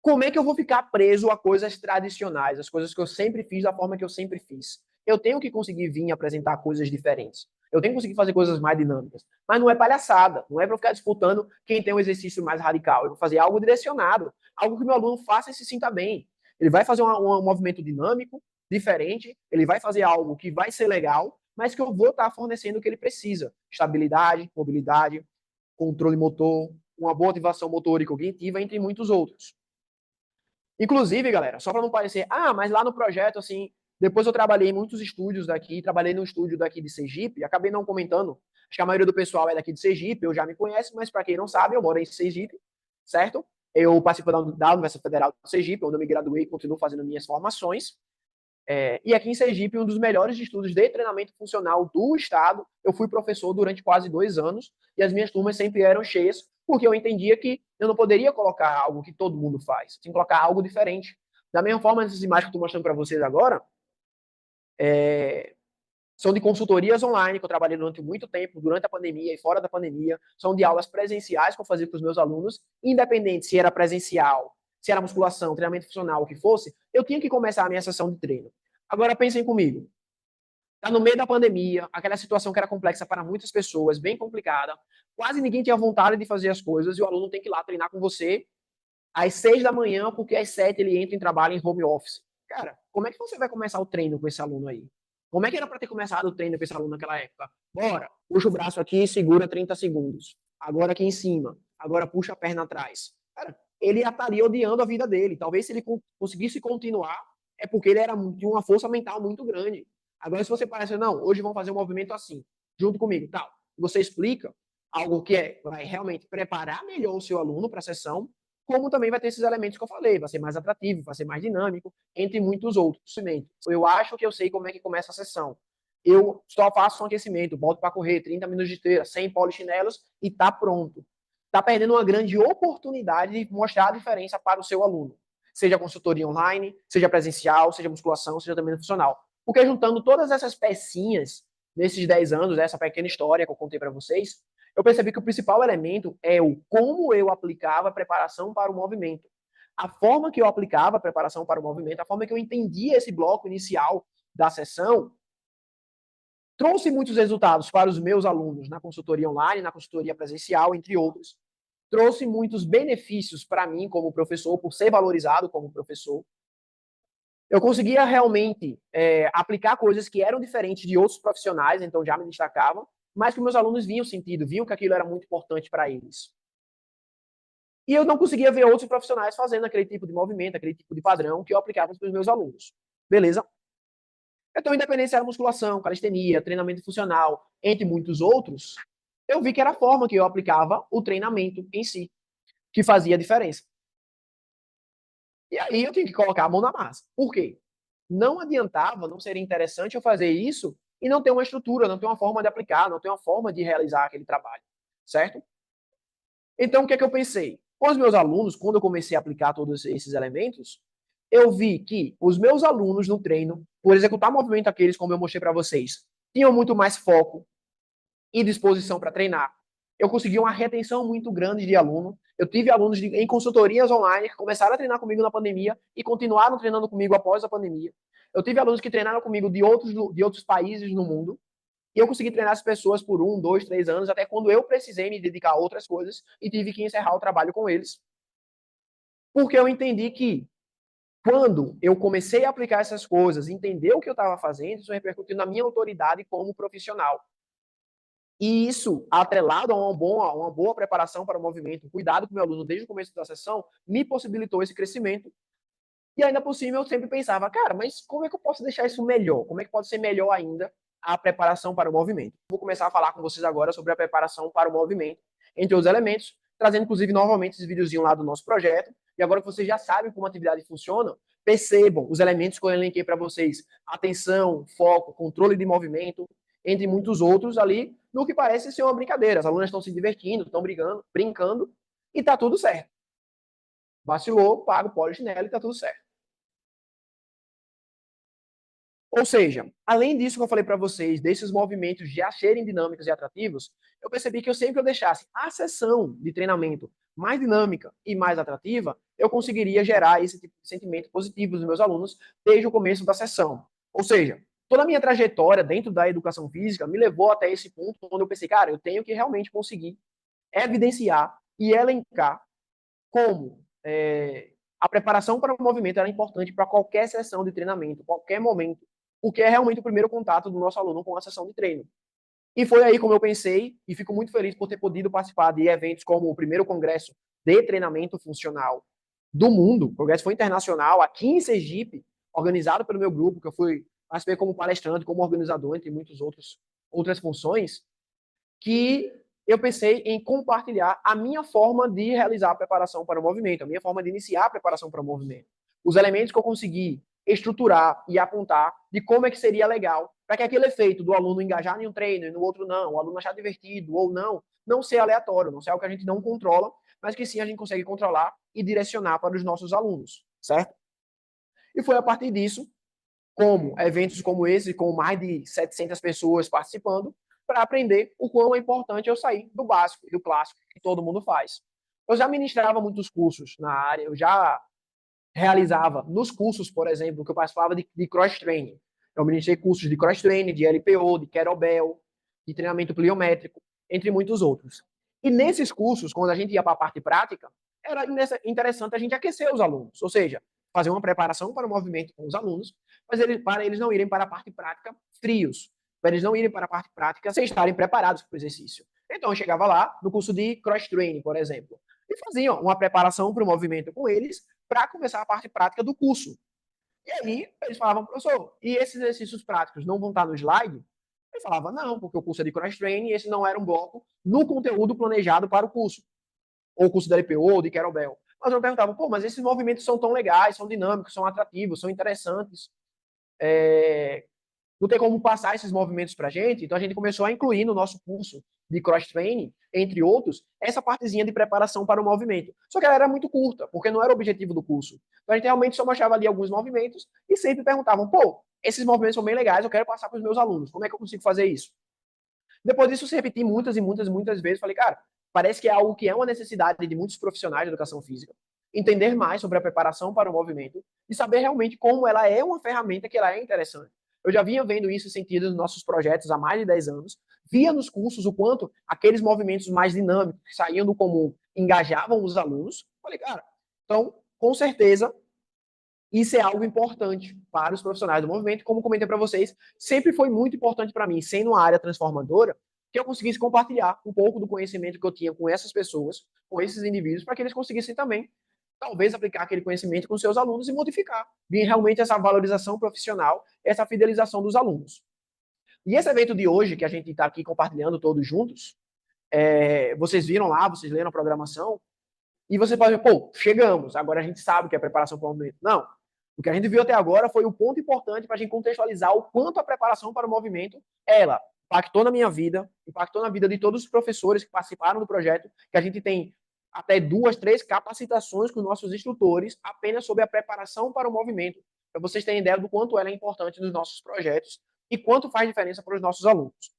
Como é que eu vou ficar preso a coisas tradicionais, as coisas que eu sempre fiz da forma que eu sempre fiz? Eu tenho que conseguir vir apresentar coisas diferentes. Eu tenho que conseguir fazer coisas mais dinâmicas. Mas não é palhaçada. Não é para ficar disputando quem tem um exercício mais radical. Eu vou fazer algo direcionado. Algo que meu aluno faça e se sinta bem. Ele vai fazer um movimento dinâmico, diferente. Ele vai fazer algo que vai ser legal, mas que eu vou estar fornecendo o que ele precisa. Estabilidade, mobilidade, controle motor, uma boa ativação motora e cognitiva, entre muitos outros. Inclusive, galera, só para não parecer, mas lá no projeto, assim, depois eu trabalhei em muitos estúdios daqui, trabalhei num estúdio daqui de Sergipe, acabei não comentando, acho que a maioria do pessoal é daqui de Sergipe, eu já me conhece, mas para quem não sabe, eu moro em Sergipe, certo? Eu participo da Universidade Federal de Sergipe, onde eu me graduei e continuo fazendo minhas formações. E aqui em Sergipe, um dos melhores estudos de treinamento funcional do estado, eu fui professor durante quase 2 anos, e as minhas turmas sempre eram cheias, porque eu entendia que eu não poderia colocar algo que todo mundo faz, tinha que colocar algo diferente. Da mesma forma, essas imagens que eu estou mostrando para vocês agora, São de consultorias online, que eu trabalhei durante muito tempo, durante a pandemia e fora da pandemia. São de aulas presenciais que eu fazia com os meus alunos, independente se era presencial, se era musculação, treinamento funcional, o que fosse, eu tinha que começar a minha sessão de treino. Agora pensem comigo. Está no meio da pandemia, aquela situação que era complexa para muitas pessoas, bem complicada. Quase ninguém tinha vontade de fazer as coisas e o aluno tem que ir lá treinar com você às 6 da manhã, porque às 7 ele entra em trabalho em home office. Cara, como é que você vai começar o treino com esse aluno aí? Como é que era para ter começado o treino com esse aluno naquela época? Bora, puxa o braço aqui e segura 30 segundos. Agora aqui em cima. Agora puxa a perna atrás. Cara, ele estaria odiando a vida dele. Talvez se ele conseguisse continuar, é porque ele era de uma força mental muito grande. Agora, se você parece, não, hoje vamos fazer um movimento assim, junto comigo, tal. Você explica algo que vai realmente preparar melhor o seu aluno para a sessão, como também vai ter esses elementos que eu falei, vai ser mais atrativo, vai ser mais dinâmico, entre muitos outros. Eu acho que eu sei como é que começa a sessão. Eu só faço um aquecimento, volto para correr, 30 minutos de esteira, 100 polichinelos e tá pronto. Tá perdendo uma grande oportunidade de mostrar a diferença para o seu aluno. Seja consultoria online, seja presencial, seja musculação, seja também funcional. Porque juntando todas essas pecinhas nesses 10 anos, essa pequena história que eu contei para vocês, eu percebi que o principal elemento é o como eu aplicava a preparação para o movimento. A forma que eu aplicava a preparação para o movimento, a forma que eu entendia esse bloco inicial da sessão, trouxe muitos resultados para os meus alunos na consultoria online, na consultoria presencial, entre outros. Trouxe muitos benefícios para mim como professor, por ser valorizado como professor. Eu conseguia realmente aplicar coisas que eram diferentes de outros profissionais, então já me destacava, mas que meus alunos viam sentido, viam que aquilo era muito importante para eles. E eu não conseguia ver outros profissionais fazendo aquele tipo de movimento, aquele tipo de padrão que eu aplicava para os meus alunos. Beleza? Então, independente se era musculação, calistenia, treinamento funcional, entre muitos outros, eu vi que era a forma que eu aplicava o treinamento em si, que fazia a diferença. E aí eu tinha que colocar a mão na massa. Por quê? Não adiantava, não seria interessante eu fazer isso e não ter uma estrutura, não ter uma forma de aplicar, não ter uma forma de realizar aquele trabalho. Certo? Então, o que é que eu pensei? Com os meus alunos, quando eu comecei a aplicar todos esses elementos, eu vi que os meus alunos no treino, por executar movimento aqueles, como eu mostrei para vocês, tinham muito mais foco e disposição para treinar. Eu consegui uma retenção muito grande de aluno. Eu tive alunos em consultorias online que começaram a treinar comigo na pandemia e continuaram treinando comigo após a pandemia. Eu tive alunos que treinaram comigo de outros países no mundo. E eu consegui treinar as pessoas por 1, 2, 3 anos, até quando eu precisei me dedicar a outras coisas e tive que encerrar o trabalho com eles. Porque eu entendi que quando eu comecei a aplicar essas coisas, entender o que eu estava fazendo, isso repercutiu na minha autoridade como profissional. E isso, atrelado a uma boa preparação para o movimento, cuidado com o meu aluno desde o começo da sessão, me possibilitou esse crescimento. E ainda por cima, eu sempre pensava, cara, mas como é que eu posso deixar isso melhor? Como é que pode ser melhor ainda a preparação para o movimento? Vou começar a falar com vocês agora sobre a preparação para o movimento, entre os elementos, trazendo inclusive novamente esse videozinho lá do nosso projeto. E agora que vocês já sabem como a atividade funciona, percebam os elementos que eu elenquei para vocês: atenção, foco, controle de movimento, entre muitos outros ali, no que parece ser uma brincadeira. As alunas estão se divertindo, estão brincando, e está tudo certo. Vacilou, paga o polichinelo e está tudo certo. Ou seja, além disso que eu falei para vocês, desses movimentos já serem dinâmicos e atrativos, eu percebi que sempre que eu deixasse a sessão de treinamento mais dinâmica e mais atrativa, eu conseguiria gerar esse tipo de sentimento positivo dos meus alunos desde o começo da sessão. Ou seja, toda a minha trajetória dentro da educação física me levou até esse ponto onde eu pensei, cara, eu tenho que realmente conseguir evidenciar e elencar como a preparação para o movimento era importante para qualquer sessão de treinamento, qualquer momento, o que é realmente o primeiro contato do nosso aluno com a sessão de treino. E foi aí como eu pensei, e fico muito feliz por ter podido participar de eventos como o primeiro congresso de treinamento funcional do mundo. O congresso foi internacional, aqui em Sergipe, organizado pelo meu grupo, que eu participei como palestrante, como organizador, entre muitas outras funções, que eu pensei em compartilhar a minha forma de realizar a preparação para o movimento, a minha forma de iniciar a preparação para o movimento. Os elementos que eu consegui estruturar e apontar de como é que seria legal, para que aquele efeito do aluno engajar em um treino e no outro não, o aluno achar divertido ou não ser aleatório, não ser algo que a gente não controla, mas que sim a gente consegue controlar e direcionar para os nossos alunos, certo? E foi a partir disso como eventos como esse, com mais de 700 pessoas participando, para aprender o quão é importante eu sair do básico, do clássico, que todo mundo faz. Eu já ministrava muitos cursos na área, eu já realizava nos cursos, por exemplo, que eu participava de cross-training. Eu ministrei cursos de cross-training, de LPO, de kettlebell, de treinamento pliométrico, entre muitos outros. E nesses cursos, quando a gente ia para a parte prática, era interessante a gente aquecer os alunos, ou seja, fazer uma preparação para o movimento com os alunos, mas para eles não irem para a parte prática frios, para eles não irem para a parte prática sem estarem preparados para o exercício. Então, eu chegava lá no curso de cross-training, por exemplo, e fazia uma preparação para o movimento com eles, para começar a parte prática do curso. E aí, eles falavam, professor, e esses exercícios práticos não vão estar no slide? Ele falava, não, porque o curso é de cross-training e esse não era um bloco no conteúdo planejado para o curso. Ou o curso da LPO, ou de kettlebell. Mas eu perguntava, pô, mas esses movimentos são tão legais, são dinâmicos, são atrativos, são interessantes. Não tem como passar esses movimentos para a gente, então a gente começou a incluir no nosso curso de cross-training, entre outros, essa partezinha de preparação para o movimento. Só que ela era muito curta, porque não era o objetivo do curso. Então a gente realmente só mostrava ali alguns movimentos e sempre perguntavam, pô, esses movimentos são bem legais, eu quero passar para os meus alunos, como é que eu consigo fazer isso? Depois disso, se repetir muitas e muitas e muitas vezes, falei, cara, parece que é algo que é uma necessidade de muitos profissionais de educação física, entender mais sobre a preparação para o movimento e saber realmente como ela é uma ferramenta que ela é interessante. Eu já vinha vendo isso sentido nos nossos projetos há mais de 10 anos, via nos cursos o quanto aqueles movimentos mais dinâmicos, que saíam do comum, engajavam os alunos. Falei, cara, então, com certeza, isso é algo importante para os profissionais do movimento. Como comentei para vocês, sempre foi muito importante para mim, sendo uma área transformadora, que eu conseguisse compartilhar um pouco do conhecimento que eu tinha com essas pessoas, com esses indivíduos, para que eles conseguissem também, talvez, aplicar aquele conhecimento com seus alunos e modificar. Vir realmente essa valorização profissional, essa fidelização dos alunos. E esse evento de hoje, que a gente está aqui compartilhando todos juntos, vocês viram lá, vocês leram a programação, e você pode dizer, pô, chegamos, agora a gente sabe o que é preparação para o movimento. Não. O que a gente viu até agora foi o ponto importante para a gente contextualizar o quanto a preparação para o movimento, ela impactou na minha vida, impactou na vida de todos os professores que participaram do projeto, que a gente tem até 2, 3 capacitações com nossos instrutores apenas sobre a preparação para o movimento, para vocês terem ideia do quanto ela é importante nos nossos projetos e quanto faz diferença para os nossos alunos.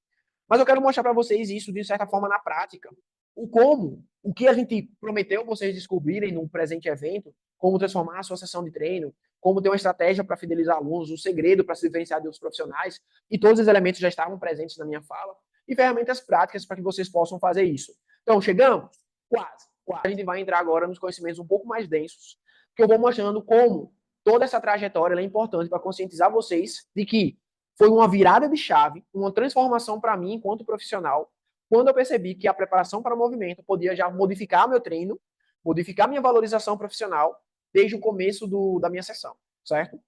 Mas eu quero mostrar para vocês isso, de certa forma, na prática. O que a gente prometeu vocês descobrirem no presente evento, como transformar a sua sessão de treino, como ter uma estratégia para fidelizar alunos, um segredo para se diferenciar de outros profissionais, e todos os elementos já estavam presentes na minha fala, e ferramentas práticas para que vocês possam fazer isso. Então, chegamos? Quase. A gente vai entrar agora nos conhecimentos um pouco mais densos, que eu vou mostrando como toda essa trajetória é importante para conscientizar vocês de que foi uma virada de chave, uma transformação para mim enquanto profissional, quando eu percebi que a preparação para o movimento podia já modificar meu treino, modificar minha valorização profissional desde o começo da minha sessão, certo?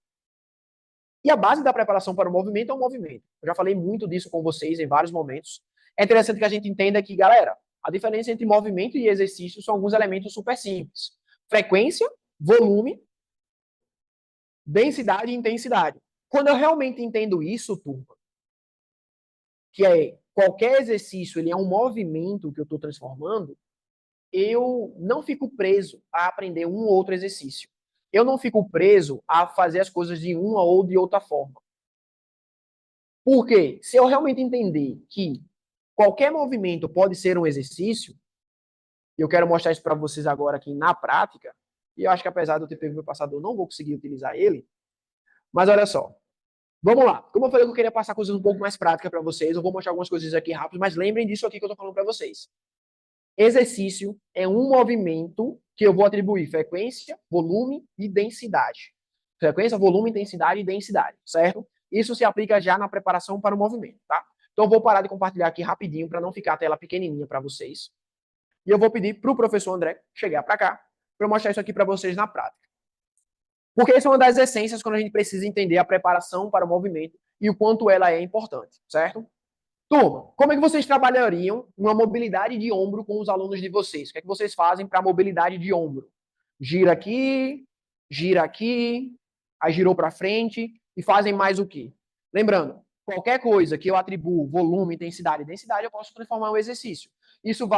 E a base da preparação para o movimento é o movimento. Eu já falei muito disso com vocês em vários momentos. É interessante que a gente entenda que, galera, a diferença entre movimento e exercício são alguns elementos super simples. Frequência, volume, densidade e intensidade. Quando eu realmente entendo isso, turma, que é qualquer exercício, ele é um movimento que eu estou transformando, eu não fico preso a aprender um ou outro exercício. Eu não fico preso a fazer as coisas de uma ou de outra forma. Por quê? Se eu realmente entender que qualquer movimento pode ser um exercício, e eu quero mostrar isso para vocês agora aqui na prática, e eu acho que apesar de eu ter pego meu passador, eu não vou conseguir utilizar ele, mas olha só. Vamos lá. Como eu falei que eu queria passar coisas um pouco mais práticas para vocês, eu vou mostrar algumas coisas aqui rápido, mas lembrem disso aqui que eu estou falando para vocês. Exercício é um movimento que eu vou atribuir frequência, volume e densidade. Frequência, volume, intensidade e densidade, certo? Isso se aplica já na preparação para o movimento, tá? Então eu vou parar de compartilhar aqui rapidinho para não ficar a tela pequenininha para vocês. E eu vou pedir para o professor André chegar para cá para eu mostrar isso aqui para vocês na prática. Porque essa é uma das essências quando a gente precisa entender a preparação para o movimento e o quanto ela é importante, certo? Turma, como é que vocês trabalhariam uma mobilidade de ombro com os alunos de vocês? O que é que vocês fazem para a mobilidade de ombro? Gira aqui, aí girou para frente e fazem mais o quê? Lembrando, qualquer coisa que eu atribuo volume, intensidade e densidade, eu posso transformar em um exercício. Isso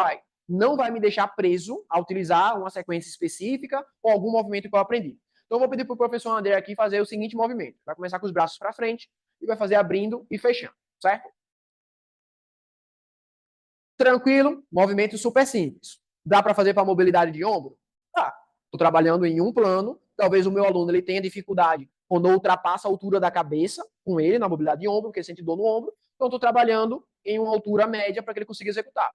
não vai me deixar preso a utilizar uma sequência específica ou algum movimento que eu aprendi. Então, eu vou pedir para o professor André aqui fazer o seguinte movimento. Vai começar com os braços para frente e vai fazer abrindo e fechando, certo? Tranquilo, movimento super simples. Dá para fazer para mobilidade de ombro? Tá. Estou trabalhando em um plano, talvez o meu aluno ele tenha dificuldade quando ultrapassa a altura da cabeça com ele na mobilidade de ombro, porque ele sente dor no ombro. Então, estou trabalhando em uma altura média para que ele consiga executar.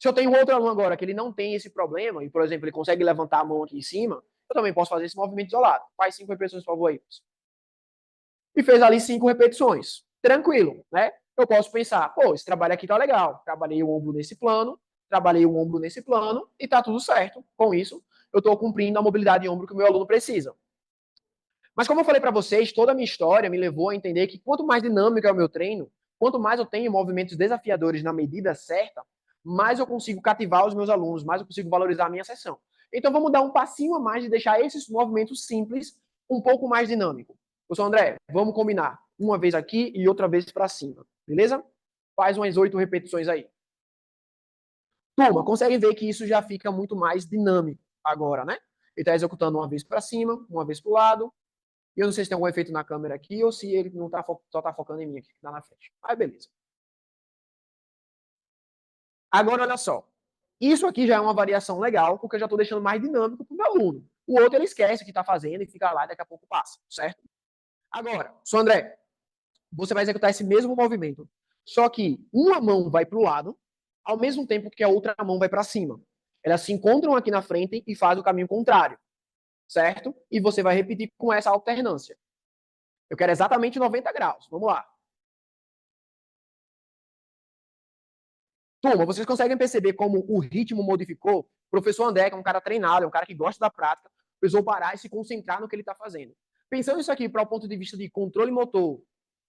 Se eu tenho outro aluno agora que ele não tem esse problema, e, por exemplo, ele consegue levantar a mão aqui em cima, eu também posso fazer esse movimento isolado. Faz 5 repetições, por favor, aí. E fez ali 5 repetições. Tranquilo, né? Eu posso pensar, pô, esse trabalho aqui tá legal. Trabalhei o ombro nesse plano, trabalhei o ombro nesse plano, e tá tudo certo. Com isso, eu estou cumprindo a mobilidade de ombro que o meu aluno precisa. Mas como eu falei para vocês, toda a minha história me levou a entender que quanto mais dinâmico é o meu treino, quanto mais eu tenho movimentos desafiadores na medida certa, mais eu consigo cativar os meus alunos, mais eu consigo valorizar a minha sessão. Então vamos dar um passinho a mais de deixar esses movimentos simples um pouco mais dinâmico. Professor André, vamos combinar. Uma vez aqui e outra vez para cima. Beleza? Faz umas 8 repetições aí. Turma, consegue ver que isso já fica muito mais dinâmico agora, né? Ele está executando uma vez para cima, uma vez para o lado, e eu não sei se tem algum efeito na câmera aqui ou se ele não tá, só está focando em mim aqui, que está na frente. Aí, beleza. Agora, olha só. Isso aqui já é uma variação legal, porque eu já estou deixando mais dinâmico para o meu aluno. O outro, ele esquece o que está fazendo e fica lá e daqui a pouco passa, certo? Agora, só André, você vai executar esse mesmo movimento. Só que uma mão vai para o lado, ao mesmo tempo que a outra mão vai para cima. Elas se encontram aqui na frente e fazem o caminho contrário, certo? E você vai repetir com essa alternância. Eu quero exatamente 90 graus. Vamos lá. Turma, vocês conseguem perceber como o ritmo modificou? O professor André, que é um cara treinado, é um cara que gosta da prática, precisou parar e se concentrar no que ele está fazendo. Pensando isso aqui para o ponto de vista de controle motor,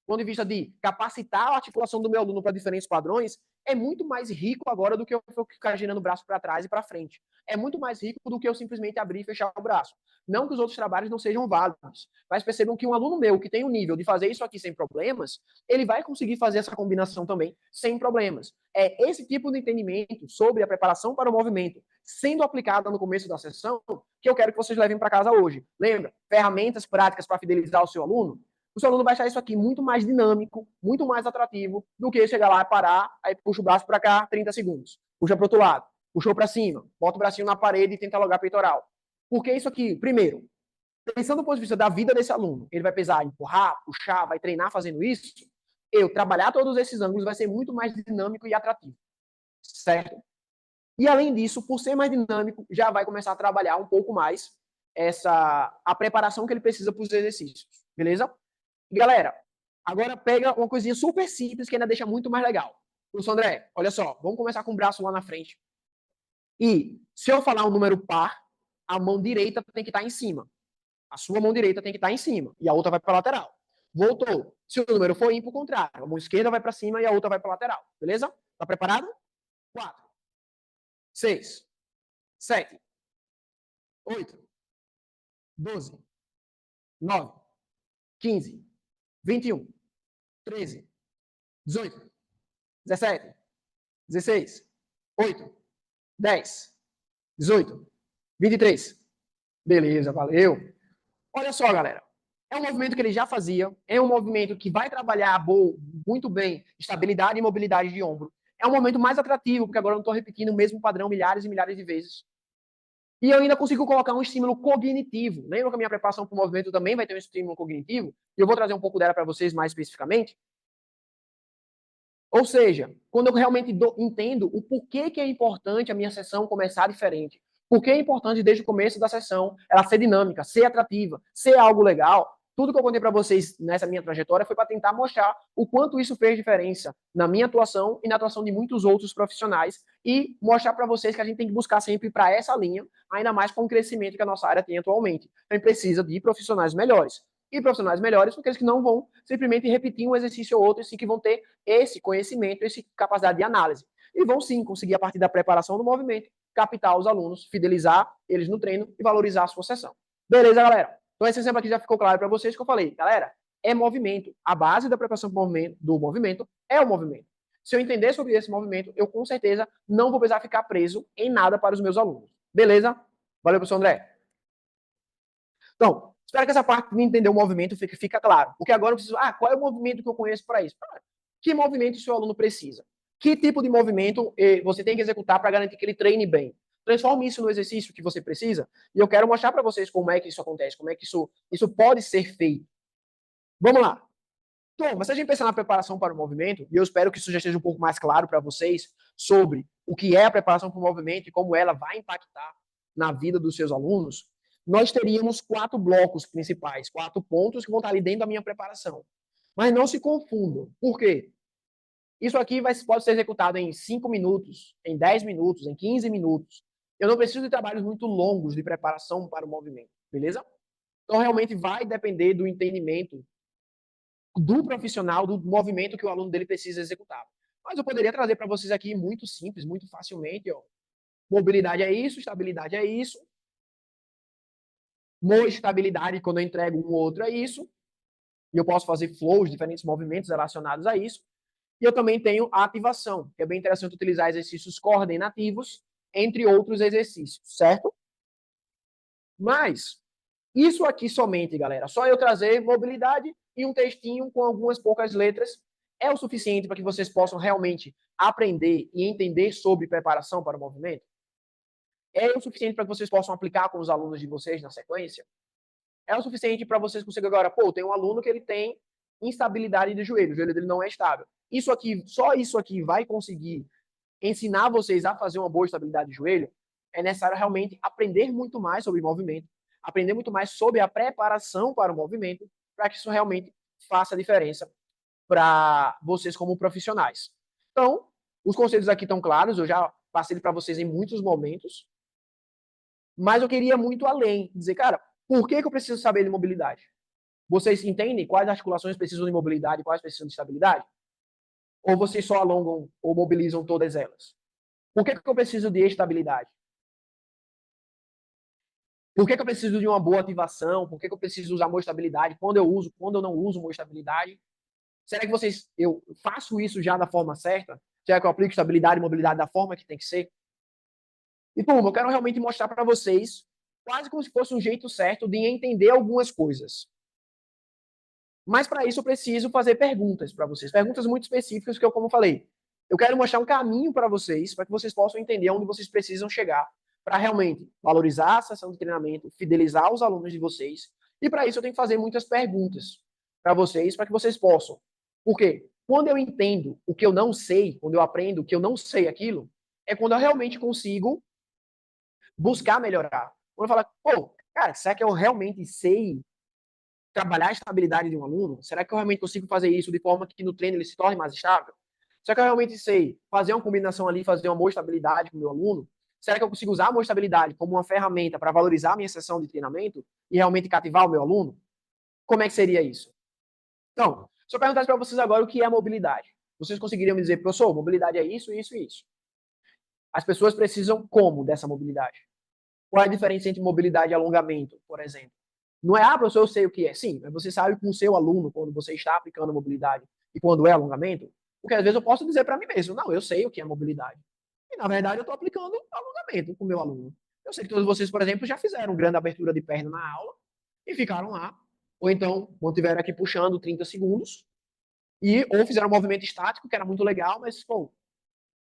ponto de vista de capacitar a articulação do meu aluno para diferentes padrões, é muito mais rico agora do que eu ficar girando o braço para trás e para frente. É muito mais rico do que eu simplesmente abrir e fechar o braço. Não que os outros trabalhos não sejam válidos, mas percebam que um aluno meu que tem o nível de fazer isso aqui sem problemas, ele vai conseguir fazer essa combinação também sem problemas. É esse tipo de entendimento sobre a preparação para o movimento sendo aplicada no começo da sessão que eu quero que vocês levem para casa hoje. Lembra? Ferramentas práticas para fidelizar o seu aluno? O seu aluno vai achar isso aqui muito mais dinâmico, muito mais atrativo do que chegar lá e parar, aí puxa o braço para cá, 30 segundos. Puxa para o outro lado, puxou para cima, bota o bracinho na parede e tenta alongar peitoral. Porque isso aqui, primeiro, pensando do ponto de vista da vida desse aluno, ele vai precisar empurrar, puxar, vai treinar fazendo isso, eu trabalhar todos esses ângulos vai ser muito mais dinâmico e atrativo, certo? E além disso, por ser mais dinâmico, já vai começar a trabalhar um pouco mais a preparação que ele precisa para os exercícios, beleza? E galera, agora pega uma coisinha super simples que ainda deixa muito mais legal. Professor André, olha só, vamos começar com o braço lá na frente. E se eu falar um número par, a mão direita tem que estar em cima. A sua mão direita tem que estar em cima e a outra vai para a lateral. Voltou. Se o número for ímpar, o contrário. A mão esquerda vai para cima e a outra vai para a lateral. Beleza? Tá preparado? 4, 6, 7, 8, 12, 9, 15, 21, 13, 18, 17, 16, 8, 10, 18, 23. Beleza, valeu. Olha só, galera. É um movimento que ele já fazia, é um movimento que vai trabalhar muito bem estabilidade e mobilidade de ombro. É um movimento mais atrativo, porque agora eu não estou repetindo o mesmo padrão milhares e milhares de vezes. E eu ainda consigo colocar um estímulo cognitivo. Lembra que a minha preparação para o movimento também vai ter um estímulo cognitivo? E eu vou trazer um pouco dela para vocês mais especificamente. Ou seja, quando eu realmente entendo o porquê que é importante a minha sessão começar diferente, por que é importante desde o começo da sessão ela ser dinâmica, ser atrativa, ser algo legal, tudo que eu contei para vocês nessa minha trajetória foi para tentar mostrar o quanto isso fez diferença na minha atuação e na atuação de muitos outros profissionais e mostrar para vocês que a gente tem que buscar sempre para essa linha, ainda mais com o crescimento que a nossa área tem atualmente. A gente precisa de profissionais melhores. E profissionais melhores são aqueles que não vão simplesmente repetir um exercício ou outro, e sim que vão ter esse conhecimento, essa capacidade de análise. E vão sim conseguir, a partir da preparação do movimento, captar os alunos, fidelizar eles no treino e valorizar a sua sessão. Beleza, galera? Então esse exemplo aqui já ficou claro para vocês que eu falei. Galera, é movimento. A base da preparação do movimento é o movimento. Se eu entender sobre esse movimento, eu com certeza não vou precisar ficar preso em nada para os meus alunos. Beleza? Valeu, professor André. Então, espero que essa parte de entender o movimento fique claro. Porque agora eu preciso, qual é o movimento que eu conheço para isso? Que movimento o seu aluno precisa? Que tipo de movimento você tem que executar para garantir que ele treine bem? Transforme isso no exercício que você precisa. E eu quero mostrar para vocês como é que isso acontece, como é que isso pode ser feito. Vamos lá. Então, mas se a gente pensar na preparação para o movimento, e eu espero que isso já esteja um pouco mais claro para vocês sobre o que é a preparação para o movimento e como ela vai impactar na vida dos seus alunos, nós teríamos 4 blocos principais, 4 pontos que vão estar ali dentro da minha preparação. Mas não se confundam. Por quê? Isso aqui pode ser executado em 5 minutos, em 10 minutos, em 15 minutos. Eu não preciso de trabalhos muito longos de preparação para o movimento, beleza? Então, realmente vai depender do entendimento do profissional, do movimento que o aluno dele precisa executar. Mas eu poderia trazer para vocês aqui muito simples, muito facilmente, ó. Mobilidade é isso, estabilidade é isso. Estabilidade, quando eu entrego um ou outro, é isso. E eu posso fazer flows, diferentes movimentos relacionados a isso. E eu também tenho a ativação, que é bem interessante utilizar exercícios coordenativos, entre outros exercícios, certo? Mas, isso aqui somente, galera, só eu trazer mobilidade e um textinho com algumas poucas letras é o suficiente para que vocês possam realmente aprender e entender sobre preparação para o movimento? É o suficiente para que vocês possam aplicar com os alunos de vocês na sequência? É o suficiente para vocês conseguirem agora, tem um aluno que ele tem instabilidade de joelho, o joelho dele não é estável. Isso aqui, só isso aqui vai conseguir ensinar vocês a fazer uma boa estabilidade de joelho? É necessário realmente aprender muito mais sobre movimento, aprender muito mais sobre a preparação para o movimento, para que isso realmente faça diferença para vocês como profissionais. Então, os conselhos aqui estão claros, eu já passei para vocês em muitos momentos, mas eu queria muito além, dizer, cara, por que eu preciso saber de mobilidade? Vocês entendem quais articulações precisam de mobilidade e quais precisam de estabilidade? Ou vocês só alongam ou mobilizam todas elas? Por que eu preciso de estabilidade? Por que eu preciso de uma boa ativação? Por que eu preciso usar boa estabilidade? Quando eu uso, quando eu não uso boa estabilidade? Será que eu faço isso já da forma certa? Será que eu aplico estabilidade e mobilidade da forma que tem que ser? E, turma, eu quero realmente mostrar para vocês, quase como se fosse um jeito certo de entender algumas coisas. Mas para isso eu preciso fazer perguntas para vocês, perguntas muito específicas que eu, como falei, eu quero mostrar um caminho para vocês, para que vocês possam entender onde vocês precisam chegar para realmente valorizar a sessão de treinamento, fidelizar os alunos de vocês. E para isso eu tenho que fazer muitas perguntas para vocês, para que vocês possam. Por quê? Quando eu entendo o que eu não sei, quando eu aprendo o que eu não sei aquilo, é quando eu realmente consigo buscar melhorar. Quando eu falo, cara, será que eu realmente sei trabalhar a estabilidade de um aluno? Será que eu realmente consigo fazer isso de forma que no treino ele se torne mais estável? Será que eu realmente sei fazer uma combinação ali, fazer uma boa estabilidade com o meu aluno? Será que eu consigo usar a boa estabilidade como uma ferramenta para valorizar a minha sessão de treinamento e realmente cativar o meu aluno? Como é que seria isso? Então, se eu perguntasse para vocês agora o que é mobilidade, vocês conseguiriam me dizer, professor, mobilidade é isso, isso e isso. As pessoas precisam como dessa mobilidade? Qual é a diferença entre mobilidade e alongamento, por exemplo? Não é, professor, eu sei o que é. Sim, mas você sabe com o seu aluno, quando você está aplicando mobilidade e quando é alongamento? Porque às vezes eu posso dizer para mim mesmo, não, eu sei o que é mobilidade. E na verdade eu estou aplicando alongamento com o meu aluno. Eu sei que todos vocês, por exemplo, já fizeram grande abertura de perna na aula e ficaram lá. Ou então mantiveram aqui puxando 30 segundos ou fizeram um movimento estático, que era muito legal, mas,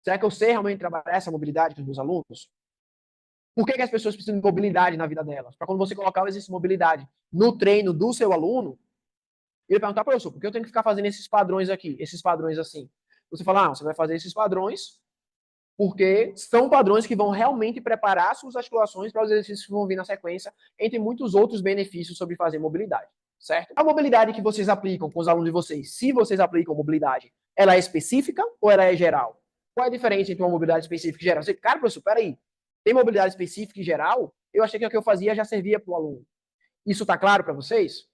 será que eu sei realmente trabalhar essa mobilidade com os meus alunos? Por que as pessoas precisam de mobilidade na vida delas? Para quando você colocar o exercício de mobilidade no treino do seu aluno, ele perguntar, professor, por que eu tenho que ficar fazendo esses padrões aqui, esses padrões assim? Você fala, você vai fazer esses padrões porque são padrões que vão realmente preparar suas articulações para os exercícios que vão vir na sequência, entre muitos outros benefícios sobre fazer mobilidade, certo? A mobilidade que vocês aplicam com os alunos de vocês, se vocês aplicam mobilidade, ela é específica ou ela é geral? Qual é a diferença entre uma mobilidade específica e geral? Você, cara, professor, peraí, tem mobilidade específica e geral? Eu achei que o que eu fazia já servia para o aluno. Isso está claro para vocês?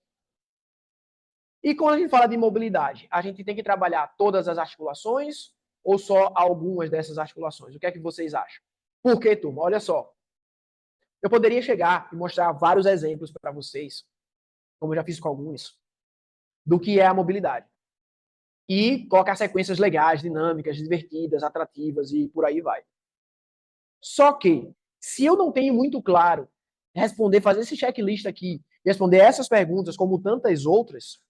E quando a gente fala de mobilidade, a gente tem que trabalhar todas as articulações ou só algumas dessas articulações? O que é que vocês acham? Por quê, turma? Olha só. Eu poderia chegar e mostrar vários exemplos para vocês, como eu já fiz com alguns, do que é a mobilidade. E colocar sequências legais, dinâmicas, divertidas, atrativas e por aí vai. Só que, se eu não tenho muito claro responder, fazer esse checklist aqui responder essas perguntas, como tantas outras,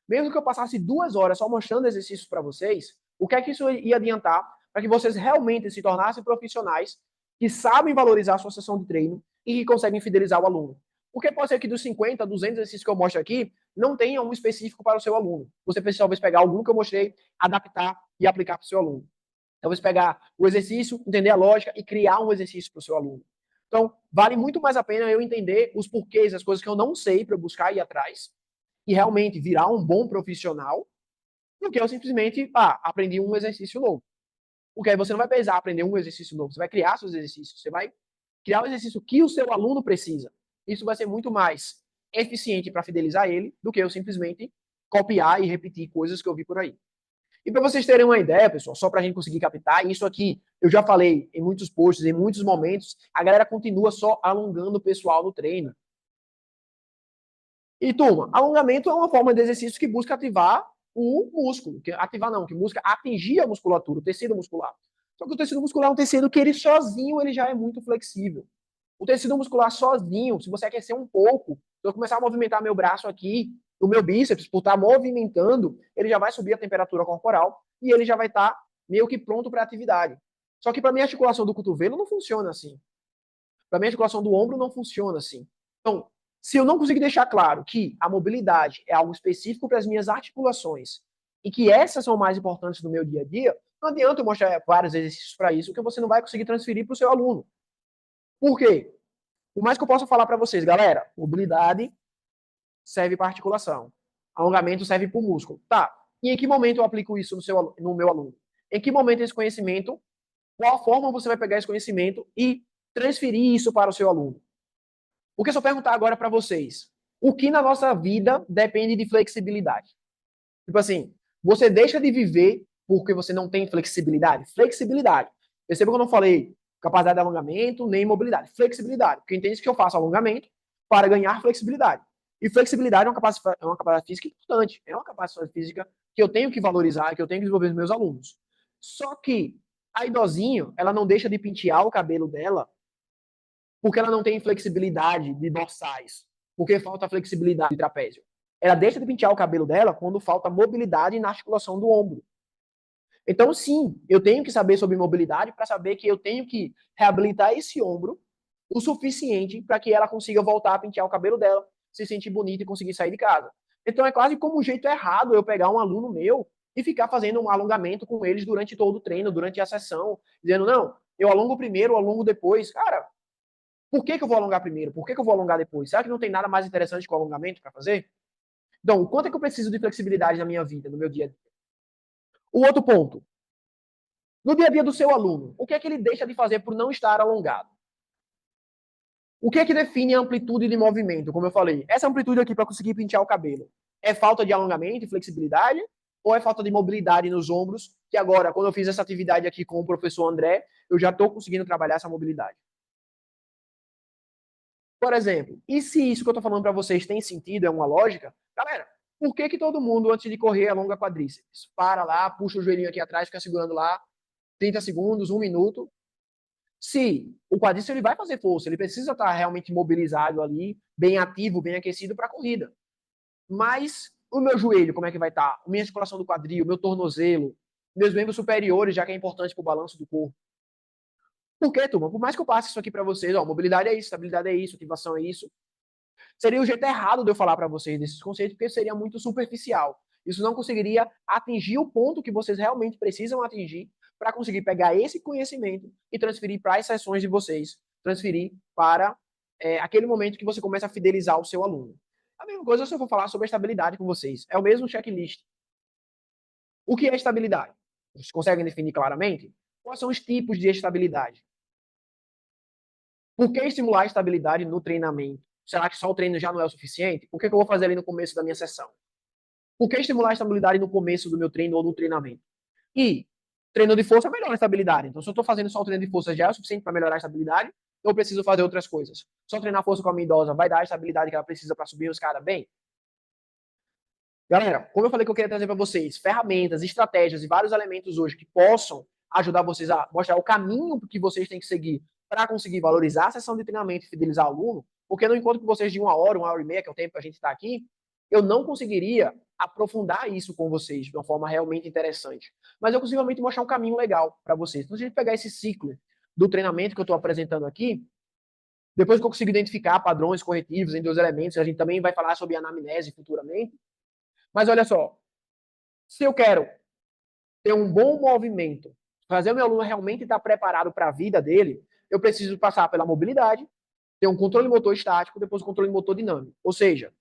mesmo que eu passasse 2 horas só mostrando exercícios para vocês, o que é que isso ia adiantar para que vocês realmente se tornassem profissionais que sabem valorizar a sua sessão de treino e que conseguem fidelizar o aluno? Porque pode ser que dos 50, 200 exercícios que eu mostro aqui, não tenha um específico para o seu aluno. Você precisa talvez pegar algum que eu mostrei, adaptar e aplicar para o seu aluno. Talvez pegar o exercício, entender a lógica e criar um exercício para o seu aluno. Então, vale muito mais a pena eu entender os porquês, as coisas que eu não sei para eu buscar ir atrás e realmente virar um bom profissional, do que eu simplesmente, aprendi um exercício novo. Porque aí você não vai precisar aprender um exercício novo, você vai criar seus exercícios, você vai criar o exercício que o seu aluno precisa. Isso vai ser muito mais eficiente para fidelizar ele do que eu simplesmente copiar e repetir coisas que eu vi por aí. E para vocês terem uma ideia, pessoal, só para a gente conseguir captar, isso aqui eu já falei em muitos posts, em muitos momentos, a galera continua só alongando o pessoal no treino. E, turma, alongamento é uma forma de exercício que busca ativar o músculo. Que busca atingir a musculatura, o tecido muscular. Só que o tecido muscular é um tecido que ele sozinho ele já é muito flexível. O tecido muscular sozinho, se você aquecer um pouco, se eu começar a movimentar meu braço aqui, o meu bíceps, por estar movimentando, ele já vai subir a temperatura corporal e ele já vai estar meio que pronto para a atividade. Só que para minha articulação do cotovelo não funciona assim. Para minha articulação do ombro não funciona assim. Então, se eu não conseguir deixar claro que a mobilidade é algo específico para as minhas articulações e que essas são mais importantes no meu dia a dia, não adianta eu mostrar vários exercícios para isso, que você não vai conseguir transferir para o seu aluno. Por quê? Por mais que eu possa falar para vocês, galera, mobilidade serve para articulação. Alongamento serve para o músculo. Tá. E em que momento eu aplico isso no meu aluno? Em que momento esse conhecimento, qual forma você vai pegar esse conhecimento e transferir isso para o seu aluno? Porque se eu perguntar agora para vocês, o que na nossa vida depende de flexibilidade? Tipo assim, você deixa de viver porque você não tem flexibilidade? Flexibilidade. Perceba que eu não falei capacidade de alongamento nem mobilidade. Flexibilidade. Porque entende que eu faço alongamento para ganhar flexibilidade. E flexibilidade é uma capacidade física importante. É uma capacidade física que eu tenho que valorizar, que eu tenho que desenvolver nos meus alunos. Só que a idosinha, ela não deixa de pentear o cabelo dela porque ela não tem flexibilidade de dorsais, porque falta flexibilidade de trapézio. Ela deixa de pentear o cabelo dela quando falta mobilidade na articulação do ombro. Então, sim, eu tenho que saber sobre mobilidade para saber que eu tenho que reabilitar esse ombro o suficiente para que ela consiga voltar a pentear o cabelo dela, se sentir bonita e conseguir sair de casa. Então, é quase como um jeito errado eu pegar um aluno meu e ficar fazendo um alongamento com eles durante todo o treino, durante a sessão, dizendo, não, eu alongo primeiro, eu alongo depois. Cara, por que eu vou alongar primeiro? Por que eu vou alongar depois? Será que não tem nada mais interessante que o alongamento para fazer? Então, o quanto é que eu preciso de flexibilidade na minha vida, no meu dia a dia? O outro ponto. No dia a dia do seu aluno, o que é que ele deixa de fazer por não estar alongado? O que é que define a amplitude de movimento? Como eu falei, essa amplitude aqui para conseguir pentear o cabelo é falta de alongamento e flexibilidade? Ou é falta de mobilidade nos ombros? Que agora, quando eu fiz essa atividade aqui com o professor André, eu já estou conseguindo trabalhar essa mobilidade. Por exemplo, e se isso que eu estou falando para vocês tem sentido, é uma lógica, galera, por que todo mundo, antes de correr, alonga quadríceps? Para lá, puxa o joelhinho aqui atrás, fica segurando lá 30 segundos, 1 minuto. Se o quadríceps ele vai fazer força, ele precisa estar realmente mobilizado ali, bem ativo, bem aquecido para a corrida. Mas o meu joelho, como é que vai estar? Minha articulação do quadril, meu tornozelo, meus membros superiores, já que é importante para o balanço do corpo. Por quê, turma? Por mais que eu passe isso aqui para vocês, ó, mobilidade é isso, estabilidade é isso, ativação é isso, seria o jeito errado de eu falar para vocês desses conceitos, porque seria muito superficial. Isso não conseguiria atingir o ponto que vocês realmente precisam atingir para conseguir pegar esse conhecimento e transferir para as sessões de vocês, transferir para aquele momento que você começa a fidelizar o seu aluno. A mesma coisa se eu for falar sobre a estabilidade com vocês. É o mesmo checklist. O que é estabilidade? Vocês conseguem definir claramente? Quais são os tipos de estabilidade? Por que estimular a estabilidade no treinamento? Será que só o treino já não é o suficiente? Por que eu vou fazer ali no começo da minha sessão? Por que estimular a estabilidade no começo do meu treino ou no treinamento? E treino de força melhora a estabilidade. Então, se eu estou fazendo só o treino de força já é o suficiente para melhorar a estabilidade, eu preciso fazer outras coisas. Só treinar força com a minha idosa vai dar a estabilidade que ela precisa para subir os caras bem? Galera, como eu falei que eu queria trazer para vocês ferramentas, estratégias e vários elementos hoje que possam ajudar vocês a mostrar o caminho que vocês têm que seguir para conseguir valorizar a sessão de treinamento e fidelizar o aluno, Porque no encontro com vocês de 1 hora e meia, que é o tempo que a gente está aqui, eu não conseguiria aprofundar isso com vocês de uma forma realmente interessante. Mas eu consigo realmente mostrar um caminho legal para vocês. Então, se a gente pegar esse ciclo do treinamento que eu estou apresentando aqui, depois que eu consigo identificar padrões corretivos entre os elementos, a gente também vai falar sobre anamnese futuramente. Mas olha só, se eu quero ter um bom movimento, fazer o meu aluno realmente estar preparado para a vida dele, eu preciso passar pela mobilidade, ter um controle motor estático, depois um controle motor dinâmico. Ou seja,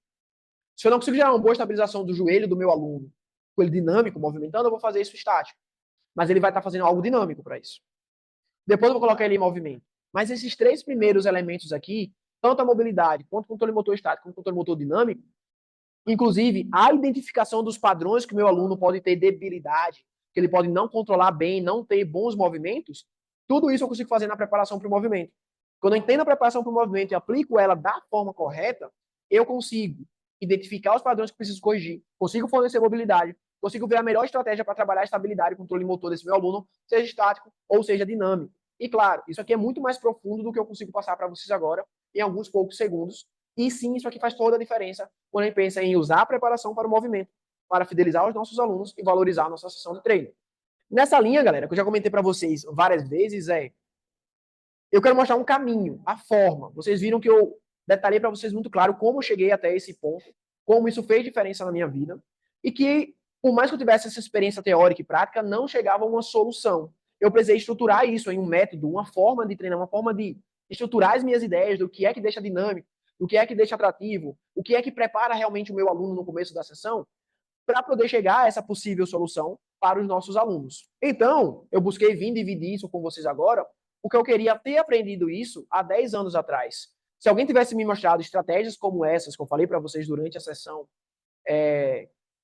se eu não consigo gerar uma boa estabilização do joelho do meu aluno, com ele dinâmico, movimentando, eu vou fazer isso estático. Mas ele vai estar fazendo algo dinâmico para isso. Depois eu vou colocar ele em movimento. Mas esses 3 primeiros elementos aqui, tanto a mobilidade, quanto o controle motor estático, quanto o controle motor dinâmico, inclusive a identificação dos padrões que o meu aluno pode ter debilidade, que ele pode não controlar bem, não ter bons movimentos, tudo isso eu consigo fazer na preparação para o movimento. Quando eu entendo a preparação para o movimento e aplico ela da forma correta, eu consigo identificar os padrões que preciso corrigir, consigo fornecer mobilidade, consigo ver a melhor estratégia para trabalhar a estabilidade e controle motor desse meu aluno, seja estático ou seja dinâmico. E claro, isso aqui é muito mais profundo do que eu consigo passar para vocês agora em alguns poucos segundos. E sim, isso aqui faz toda a diferença quando a gente pensa em usar a preparação para o movimento, para fidelizar os nossos alunos e valorizar a nossa sessão de treino. Nessa linha, galera, que eu já comentei para vocês várias vezes, eu quero mostrar um caminho, a forma. Vocês viram que eu detalhei para vocês muito claro como eu cheguei até esse ponto, como isso fez diferença na minha vida, e que, por mais que eu tivesse essa experiência teórica e prática, não chegava a uma solução. Eu precisei estruturar isso em um método, uma forma de treinar, uma forma de estruturar as minhas ideias do que é que deixa dinâmico, o que é que deixa atrativo, o que é que prepara realmente o meu aluno no começo da sessão, para poder chegar a essa possível solução para os nossos alunos. Então, eu busquei vir dividir isso com vocês agora, porque eu queria ter aprendido isso há 10 anos atrás. Se alguém tivesse me mostrado estratégias como essas que eu falei para vocês durante a sessão,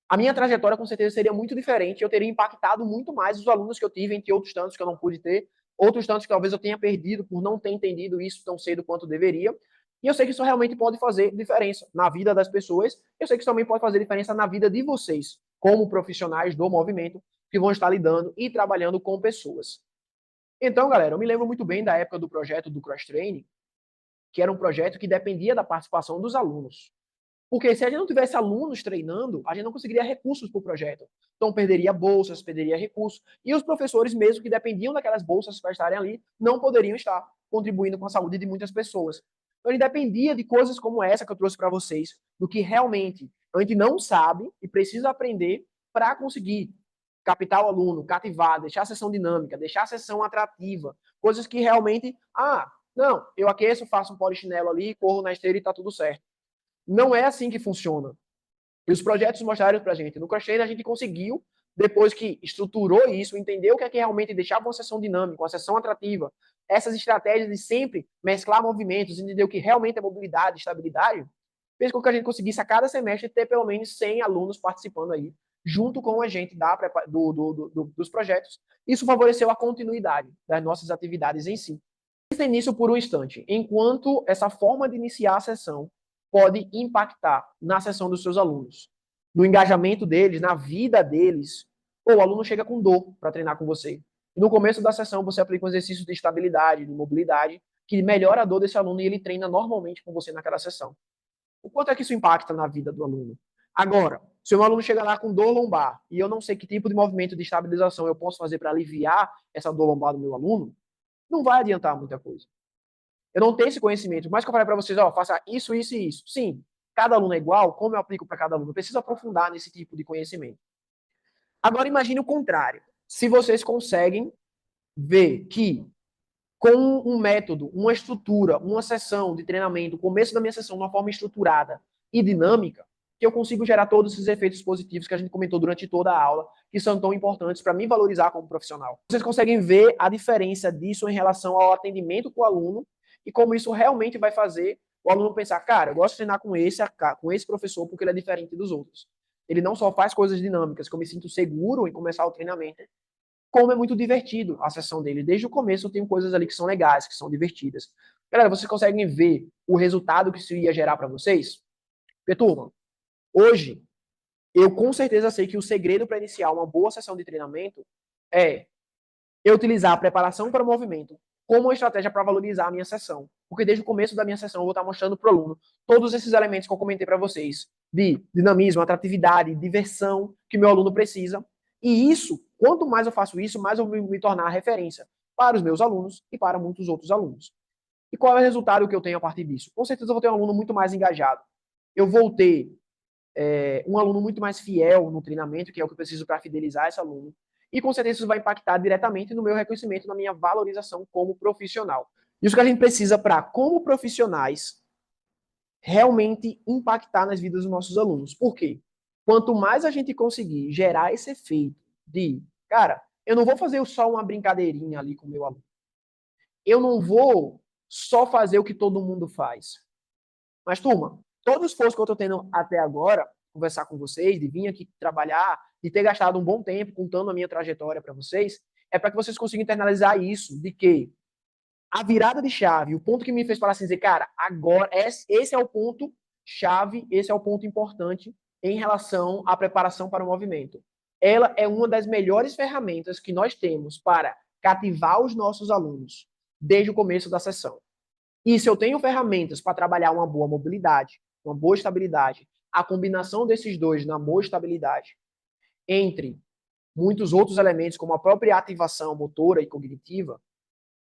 a minha trajetória com certeza seria muito diferente. Eu teria impactado muito mais os alunos que eu tive, entre outros tantos que eu não pude ter, outros tantos que talvez eu tenha perdido por não ter entendido isso tão cedo quanto deveria. E eu sei que isso realmente pode fazer diferença na vida das pessoas. Eu sei que isso também pode fazer diferença na vida de vocês, como profissionais do movimento, que vão estar lidando e trabalhando com pessoas. Então, galera, eu me lembro muito bem da época do projeto do Cross Training, que era um projeto que dependia da participação dos alunos. Porque se a gente não tivesse alunos treinando, a gente não conseguiria recursos para o projeto. Então, perderia bolsas, perderia recursos. E os professores, mesmo que dependiam daquelas bolsas para estarem ali, não poderiam estar contribuindo com a saúde de muitas pessoas. Então, ele dependia de coisas como essa que eu trouxe para vocês, do que realmente a gente não sabe e precisa aprender para conseguir captar o aluno, cativar, deixar a sessão dinâmica, deixar a sessão atrativa. Coisas que realmente, não, eu aqueço, faço um polichinelo ali, corro na esteira e está tudo certo. Não é assim que funciona. E os projetos mostraram para a gente. No Crosstrain, a gente conseguiu, depois que estruturou isso, entendeu o que é que realmente deixava uma sessão dinâmica, uma sessão atrativa, essas estratégias de sempre mesclar movimentos, entender o que realmente é mobilidade, estabilidade, fez com que a gente conseguisse a cada semestre ter pelo menos 100 alunos participando aí, junto com a gente dos projetos. Isso favoreceu a continuidade das nossas atividades em si. Pensem nisso por um instante. Enquanto essa forma de iniciar a sessão pode impactar na sessão dos seus alunos, no engajamento deles, na vida deles. Ou o aluno chega com dor para treinar com você. E no começo da sessão você aplica um exercício de estabilidade, de mobilidade, que melhora a dor desse aluno e ele treina normalmente com você naquela sessão. O quanto é que isso impacta na vida do aluno? Agora, se um aluno chega lá com dor lombar e eu não sei que tipo de movimento de estabilização eu posso fazer para aliviar essa dor lombar do meu aluno, não vai adiantar muita coisa. Eu não tenho esse conhecimento. Mas que eu falei para vocês, faça isso, isso e isso. Sim, cada aluno é igual, como eu aplico para cada aluno? Eu preciso aprofundar nesse tipo de conhecimento. Agora imagine o contrário. Se vocês conseguem ver que com um método, uma estrutura, uma sessão de treinamento, o começo da minha sessão de uma forma estruturada e dinâmica, que eu consigo gerar todos esses efeitos positivos que a gente comentou durante toda a aula, que são tão importantes para me valorizar como profissional. Vocês conseguem ver a diferença disso em relação ao atendimento com o aluno e como isso realmente vai fazer o aluno pensar, cara, eu gosto de treinar com esse professor porque ele é diferente dos outros. Ele não só faz coisas dinâmicas, que eu me sinto seguro em começar o treinamento, como é muito divertido a sessão dele. Desde o começo eu tenho coisas ali que são legais, que são divertidas. Galera, vocês conseguem ver o resultado que isso ia gerar para vocês? Porque, turma, hoje, eu com certeza sei que o segredo para iniciar uma boa sessão de treinamento é eu utilizar a preparação para o movimento como uma estratégia para valorizar a minha sessão. Porque desde o começo da minha sessão eu vou estar mostrando para o aluno todos esses elementos que eu comentei para vocês, de dinamismo, atratividade, diversão, que meu aluno precisa. E isso, quanto mais eu faço isso, mais eu vou me tornar referência para os meus alunos e para muitos outros alunos. E qual é o resultado que eu tenho a partir disso? Com certeza eu vou ter um aluno muito mais engajado. Eu vou ter um aluno muito mais fiel no treinamento, que é o que eu preciso para fidelizar esse aluno. E com certeza isso vai impactar diretamente no meu reconhecimento, na minha valorização como profissional. Isso que a gente precisa para, como profissionais, realmente impactar nas vidas dos nossos alunos. Por quê? Quanto mais a gente conseguir gerar esse efeito de, cara, eu não vou fazer só uma brincadeirinha ali com o meu aluno. Eu não vou só fazer o que todo mundo faz. Mas, turma, todo o esforço que eu estou tendo até agora, conversar com vocês, de vir aqui trabalhar, de ter gastado um bom tempo contando a minha trajetória para vocês, é para que vocês consigam internalizar isso, de que a virada de chave, o ponto que me fez falar assim, dizer, cara, agora, esse é o ponto chave, esse é o ponto importante em relação à preparação para o movimento. Ela é uma das melhores ferramentas que nós temos para cativar os nossos alunos desde o começo da sessão. E se eu tenho ferramentas para trabalhar uma boa mobilidade, uma boa estabilidade, a combinação desses dois na boa estabilidade, entre muitos outros elementos, como a própria ativação motora e cognitiva,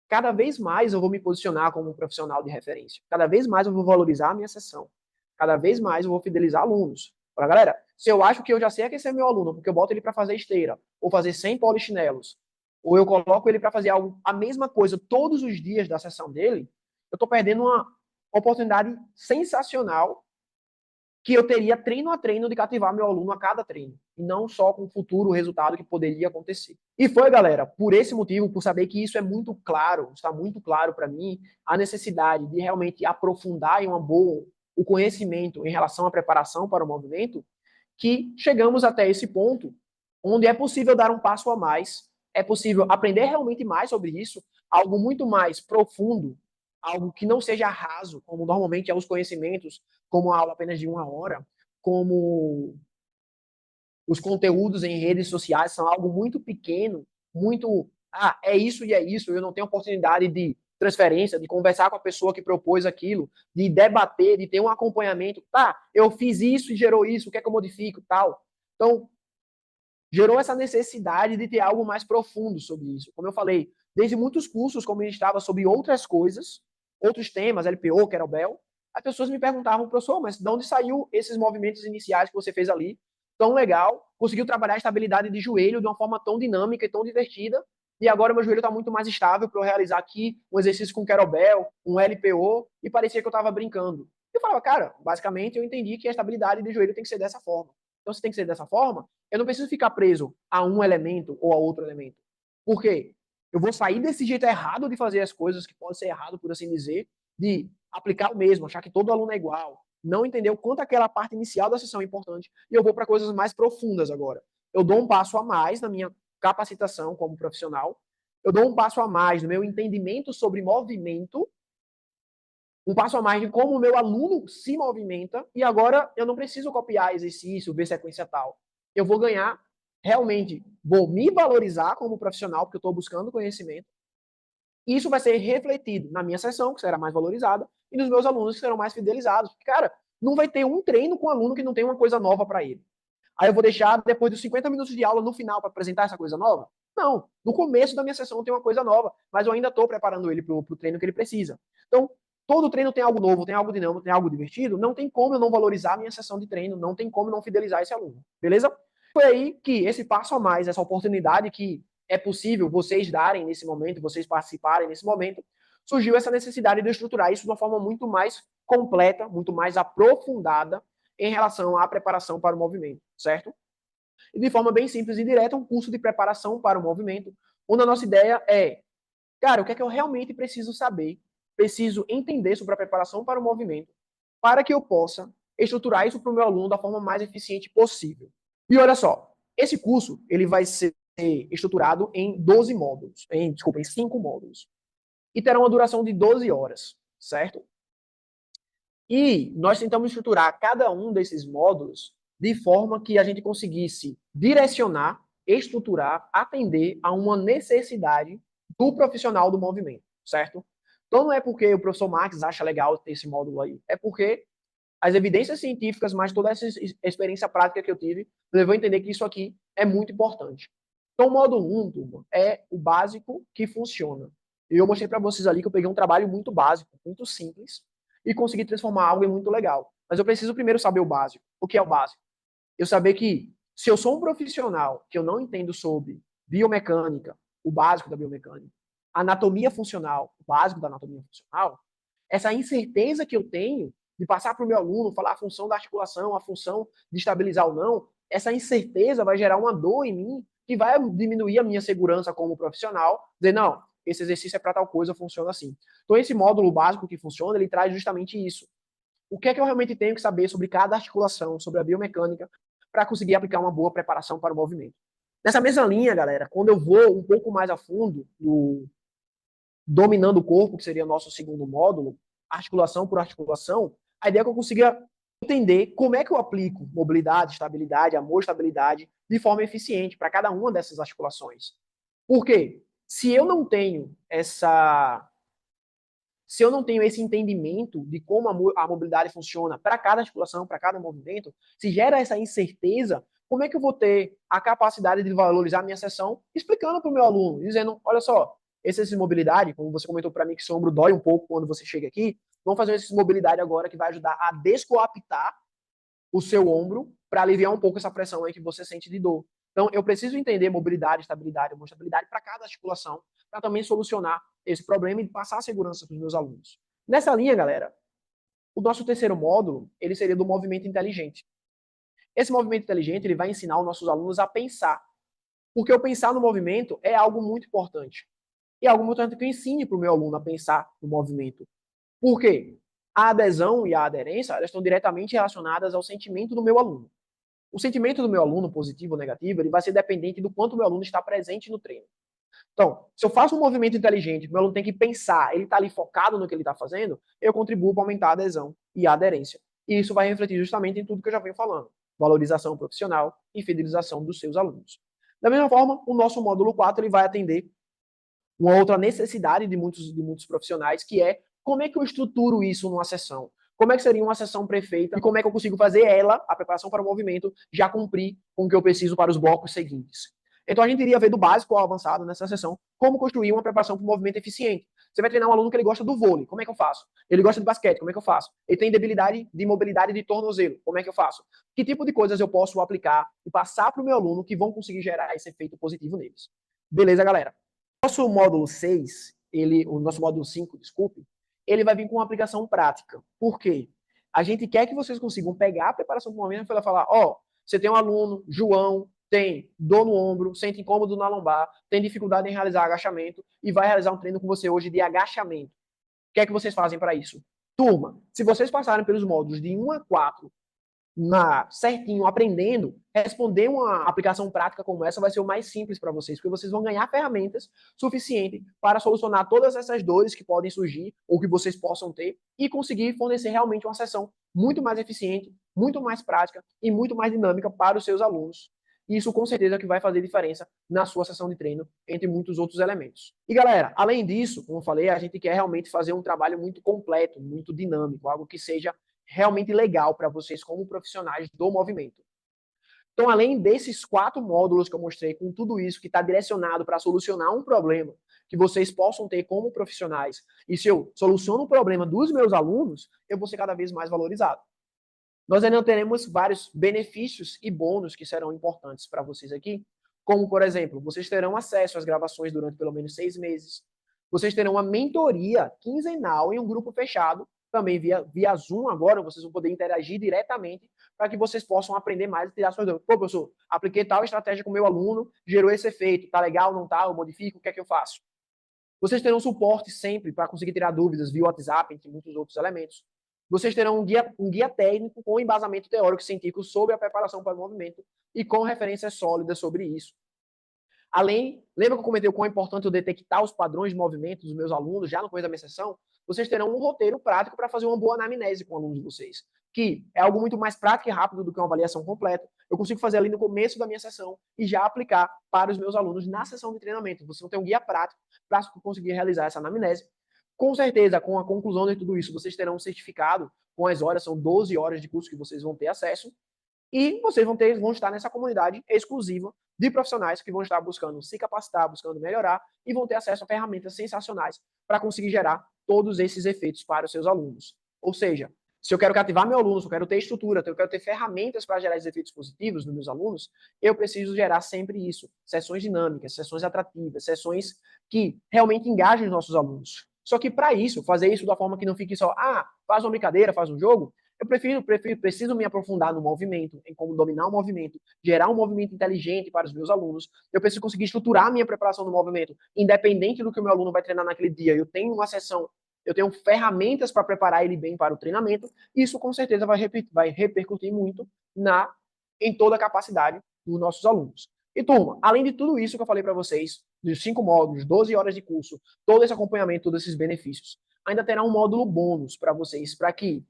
cada vez mais eu vou me posicionar como um profissional de referência. Cada vez mais eu vou valorizar a minha sessão. Cada vez mais eu vou fidelizar alunos. Para galera, se eu acho que eu já sei aquecer meu aluno, porque eu boto ele para fazer esteira, ou fazer 100 polichinelos, ou eu coloco ele para fazer algo, a mesma coisa todos os dias da sessão dele, eu estou perdendo uma oportunidade sensacional que eu teria treino a treino de cativar meu aluno a cada treino, e não só com o futuro resultado que poderia acontecer. E foi, galera, por esse motivo, por saber que isso é muito claro, está muito claro para mim, a necessidade de realmente aprofundar em uma boa o conhecimento em relação à preparação para o movimento, que chegamos até esse ponto onde é possível dar um passo a mais, é possível aprender realmente mais sobre isso, algo muito mais profundo, algo que não seja raso, como normalmente é os conhecimentos, como a aula apenas de 1 hora, como os conteúdos em redes sociais são algo muito pequeno, muito, é isso e é isso, eu não tenho oportunidade de transferência, de conversar com a pessoa que propôs aquilo, de debater, de ter um acompanhamento, eu fiz isso e gerou isso, o que é que eu modifico, tal. Então, gerou essa necessidade de ter algo mais profundo sobre isso. Como eu falei, desde muitos cursos, como a gente estava sobre outras coisas, outros temas, LPO, Kettlebell, as pessoas me perguntavam, professor, mas de onde saiu esses movimentos iniciais que você fez ali? Tão legal, conseguiu trabalhar a estabilidade de joelho de uma forma tão dinâmica e tão divertida, e agora meu joelho está muito mais estável para eu realizar aqui um exercício com kettlebell, um LPO, e parecia que eu estava brincando. Eu falava, cara, basicamente eu entendi que a estabilidade de joelho tem que ser dessa forma. Então, se tem que ser dessa forma, eu não preciso ficar preso a um elemento ou a outro elemento. Por quê? Eu vou sair desse jeito errado de fazer as coisas, que pode ser errado, por assim dizer, de aplicar o mesmo, achar que todo aluno é igual, não entender o quanto aquela parte inicial da sessão é importante, e eu vou para coisas mais profundas agora. Eu dou um passo a mais na minha capacitação como profissional, eu dou um passo a mais no meu entendimento sobre movimento, um passo a mais de como o meu aluno se movimenta, e agora eu não preciso copiar exercício, ver sequência tal. Eu vou ganhar, realmente, vou me valorizar como profissional, porque eu estou buscando conhecimento, e isso vai ser refletido na minha sessão, que será mais valorizada, e nos meus alunos, que serão mais fidelizados. Cara, não vai ter um treino com um aluno que não tem uma coisa nova para ele. Aí eu vou deixar, depois dos 50 minutos de aula, no final, para apresentar essa coisa nova? Não. No começo da minha sessão tem uma coisa nova, mas eu ainda estou preparando ele para o treino que ele precisa. Então, todo treino tem algo novo, tem algo dinâmico, tem algo divertido. Não tem como eu não valorizar a minha sessão de treino, não tem como eu não fidelizar esse aluno. Beleza? Foi aí que esse passo a mais, essa oportunidade que é possível vocês darem nesse momento, vocês participarem nesse momento, surgiu essa necessidade de estruturar isso de uma forma muito mais completa, muito mais aprofundada em relação à preparação para o movimento, certo? E de forma bem simples e direta, um curso de preparação para o movimento, onde a nossa ideia é, cara, o que é que eu realmente preciso saber, preciso entender sobre a preparação para o movimento, para que eu possa estruturar isso para o meu aluno da forma mais eficiente possível. E olha só, esse curso ele vai ser estruturado em 12 módulos, em 5 módulos. E terá uma duração de 12 horas, certo? E nós tentamos estruturar cada um desses módulos de forma que a gente conseguisse direcionar, estruturar, atender a uma necessidade do profissional do movimento, certo? Então não é porque o professor Marques acha legal ter esse módulo aí, é porque as evidências científicas, mais toda essa experiência prática que eu tive, me levou a entender que isso aqui é muito importante. Então, o módulo 1, turma, é o básico que funciona. E eu mostrei para vocês ali que eu peguei um trabalho muito básico, muito simples, e consegui transformar algo em muito legal. Mas eu preciso primeiro saber o básico. O que é o básico? Eu saber que, se eu sou um profissional que eu não entendo sobre biomecânica, o básico da biomecânica, anatomia funcional, o básico da anatomia funcional, essa incerteza que eu tenho de passar para o meu aluno, falar a função da articulação, a função de estabilizar ou não, essa incerteza vai gerar uma dor em mim que vai diminuir a minha segurança como profissional, dizer, não, esse exercício é para tal coisa, funciona assim. Então, esse módulo básico que funciona, ele traz justamente isso. O que é que eu realmente tenho que saber sobre cada articulação, sobre a biomecânica, para conseguir aplicar uma boa preparação para o movimento. Nessa mesma linha, galera, quando eu vou um pouco mais a fundo no dominando o corpo, que seria o nosso segundo módulo, articulação por articulação, a ideia é que eu consiga entender como é que eu aplico mobilidade, estabilidade, amor, estabilidade, de forma eficiente para cada uma dessas articulações. Por quê? Se eu não tenho esse entendimento de como a mobilidade funciona para cada articulação, para cada movimento, se gera essa incerteza, como é que eu vou ter a capacidade de valorizar a minha sessão explicando para o meu aluno, dizendo, olha só, esse exercício de mobilidade, como você comentou para mim que seu ombro dói um pouco quando você chega aqui, vamos fazer um exercício de mobilidade agora que vai ajudar a descoaptar o seu ombro para aliviar um pouco essa pressão aí que você sente de dor. Então, eu preciso entender mobilidade, estabilidade, estabilidade para cada articulação, para também solucionar esse problema e passar a segurança para os meus alunos. Nessa linha, galera, o nosso terceiro módulo, ele seria do movimento inteligente. Esse movimento inteligente, ele vai ensinar os nossos alunos a pensar. Porque o pensar no movimento é algo muito importante. E é algo muito importante que eu ensine para o meu aluno a pensar no movimento. Por quê? A adesão e a aderência, elas estão diretamente relacionadas ao sentimento do meu aluno. O sentimento do meu aluno, positivo ou negativo, ele vai ser dependente do quanto o meu aluno está presente no treino. Então, se eu faço um movimento inteligente, meu aluno tem que pensar, ele está ali focado no que ele está fazendo, eu contribuo para aumentar a adesão e a aderência. E isso vai refletir justamente em tudo que eu já venho falando. Valorização profissional e fidelização dos seus alunos. Da mesma forma, o nosso módulo 4 ele vai atender uma outra necessidade de muitos profissionais, que é como é que eu estruturo isso numa sessão? Como é que seria uma sessão pré-feita e como é que eu consigo fazer ela, a preparação para o movimento, já cumprir com o que eu preciso para os blocos seguintes? Então a gente iria ver do básico ao avançado nessa sessão, como construir uma preparação para um movimento eficiente. Você vai treinar um aluno que ele gosta do vôlei, como é que eu faço? Ele gosta de basquete, como é que eu faço? Ele tem debilidade de mobilidade de tornozelo, como é que eu faço? Que tipo de coisas eu posso aplicar e passar para o meu aluno que vão conseguir gerar esse efeito positivo neles? Beleza, galera? Nosso módulo 6, o nosso módulo 5, desculpe, ele vai vir com uma aplicação prática. Por quê? A gente quer que vocês consigam pegar a preparação do movimento e falar, ó, você tem um aluno, João, tem dor no ombro, sente incômodo na lombar, tem dificuldade em realizar agachamento e vai realizar um treino com você hoje de agachamento. O que é que vocês fazem para isso? Turma, se vocês passarem pelos módulos de 1 a 4 certinho, aprendendo, responder uma aplicação prática como essa vai ser o mais simples para vocês, porque vocês vão ganhar ferramentas suficientes para solucionar todas essas dores que podem surgir ou que vocês possam ter e conseguir fornecer realmente uma sessão muito mais eficiente, muito mais prática e muito mais dinâmica para os seus alunos. Isso com certeza é que vai fazer diferença na sua sessão de treino, entre muitos outros elementos. E galera, além disso, como eu falei, a gente quer realmente fazer um trabalho muito completo, muito dinâmico, algo que seja realmente legal para vocês como profissionais do movimento. Então, além desses 4 módulos que eu mostrei, com tudo isso que está direcionado para solucionar um problema que vocês possam ter como profissionais, e se eu soluciono o problema dos meus alunos, eu vou ser cada vez mais valorizado. Nós ainda teremos vários benefícios e bônus que serão importantes para vocês aqui, como, por exemplo, vocês terão acesso às gravações durante pelo menos 6 meses, vocês terão uma mentoria quinzenal em um grupo fechado, também via Zoom agora, vocês vão poder interagir diretamente para que vocês possam aprender mais e tirar suas dúvidas. Pô, professor, apliquei tal estratégia com o meu aluno, gerou esse efeito, tá legal, não tá, eu modifico, o que é que eu faço? Vocês terão suporte sempre para conseguir tirar dúvidas via WhatsApp, entre muitos outros elementos. Vocês terão um guia técnico com embasamento teórico e científico sobre a preparação para o movimento e com referências sólidas sobre isso. Além, lembra que eu comentei o quão é importante eu detectar os padrões de movimento dos meus alunos já no começo da minha sessão? Vocês terão um roteiro prático para fazer uma boa anamnese com alunos de vocês, que é algo muito mais prático e rápido do que uma avaliação completa. Eu consigo fazer ali no começo da minha sessão e já aplicar para os meus alunos na sessão de treinamento. Você não tem um guia prático para conseguir realizar essa anamnese. Com certeza, com a conclusão de tudo isso, vocês terão um certificado com as horas, são 12 horas de curso que vocês vão ter acesso, e vocês vão estar nessa comunidade exclusiva de profissionais que vão estar buscando se capacitar, buscando melhorar, e vão ter acesso a ferramentas sensacionais para conseguir gerar todos esses efeitos para os seus alunos. Ou seja, se eu quero cativar meu aluno, se eu quero ter estrutura, se eu quero ter ferramentas para gerar esses efeitos positivos nos meus alunos, eu preciso gerar sempre isso. Sessões dinâmicas, sessões atrativas, sessões que realmente engajem os nossos alunos. Só que para isso, fazer isso da forma que não fique só, faz uma brincadeira, faz um jogo, eu preciso me aprofundar no movimento, em como dominar o movimento, gerar um movimento inteligente para os meus alunos. Eu preciso conseguir estruturar a minha preparação no movimento, independente do que o meu aluno vai treinar naquele dia. Eu tenho uma sessão, eu tenho ferramentas para preparar ele bem para o treinamento. Isso, com certeza, vai repercutir muito em toda a capacidade dos nossos alunos. E, turma, além de tudo isso que eu falei para vocês, dos 5 módulos, 12 horas de curso, todo esse acompanhamento, todos esses benefícios, ainda terá um módulo bônus para vocês, para que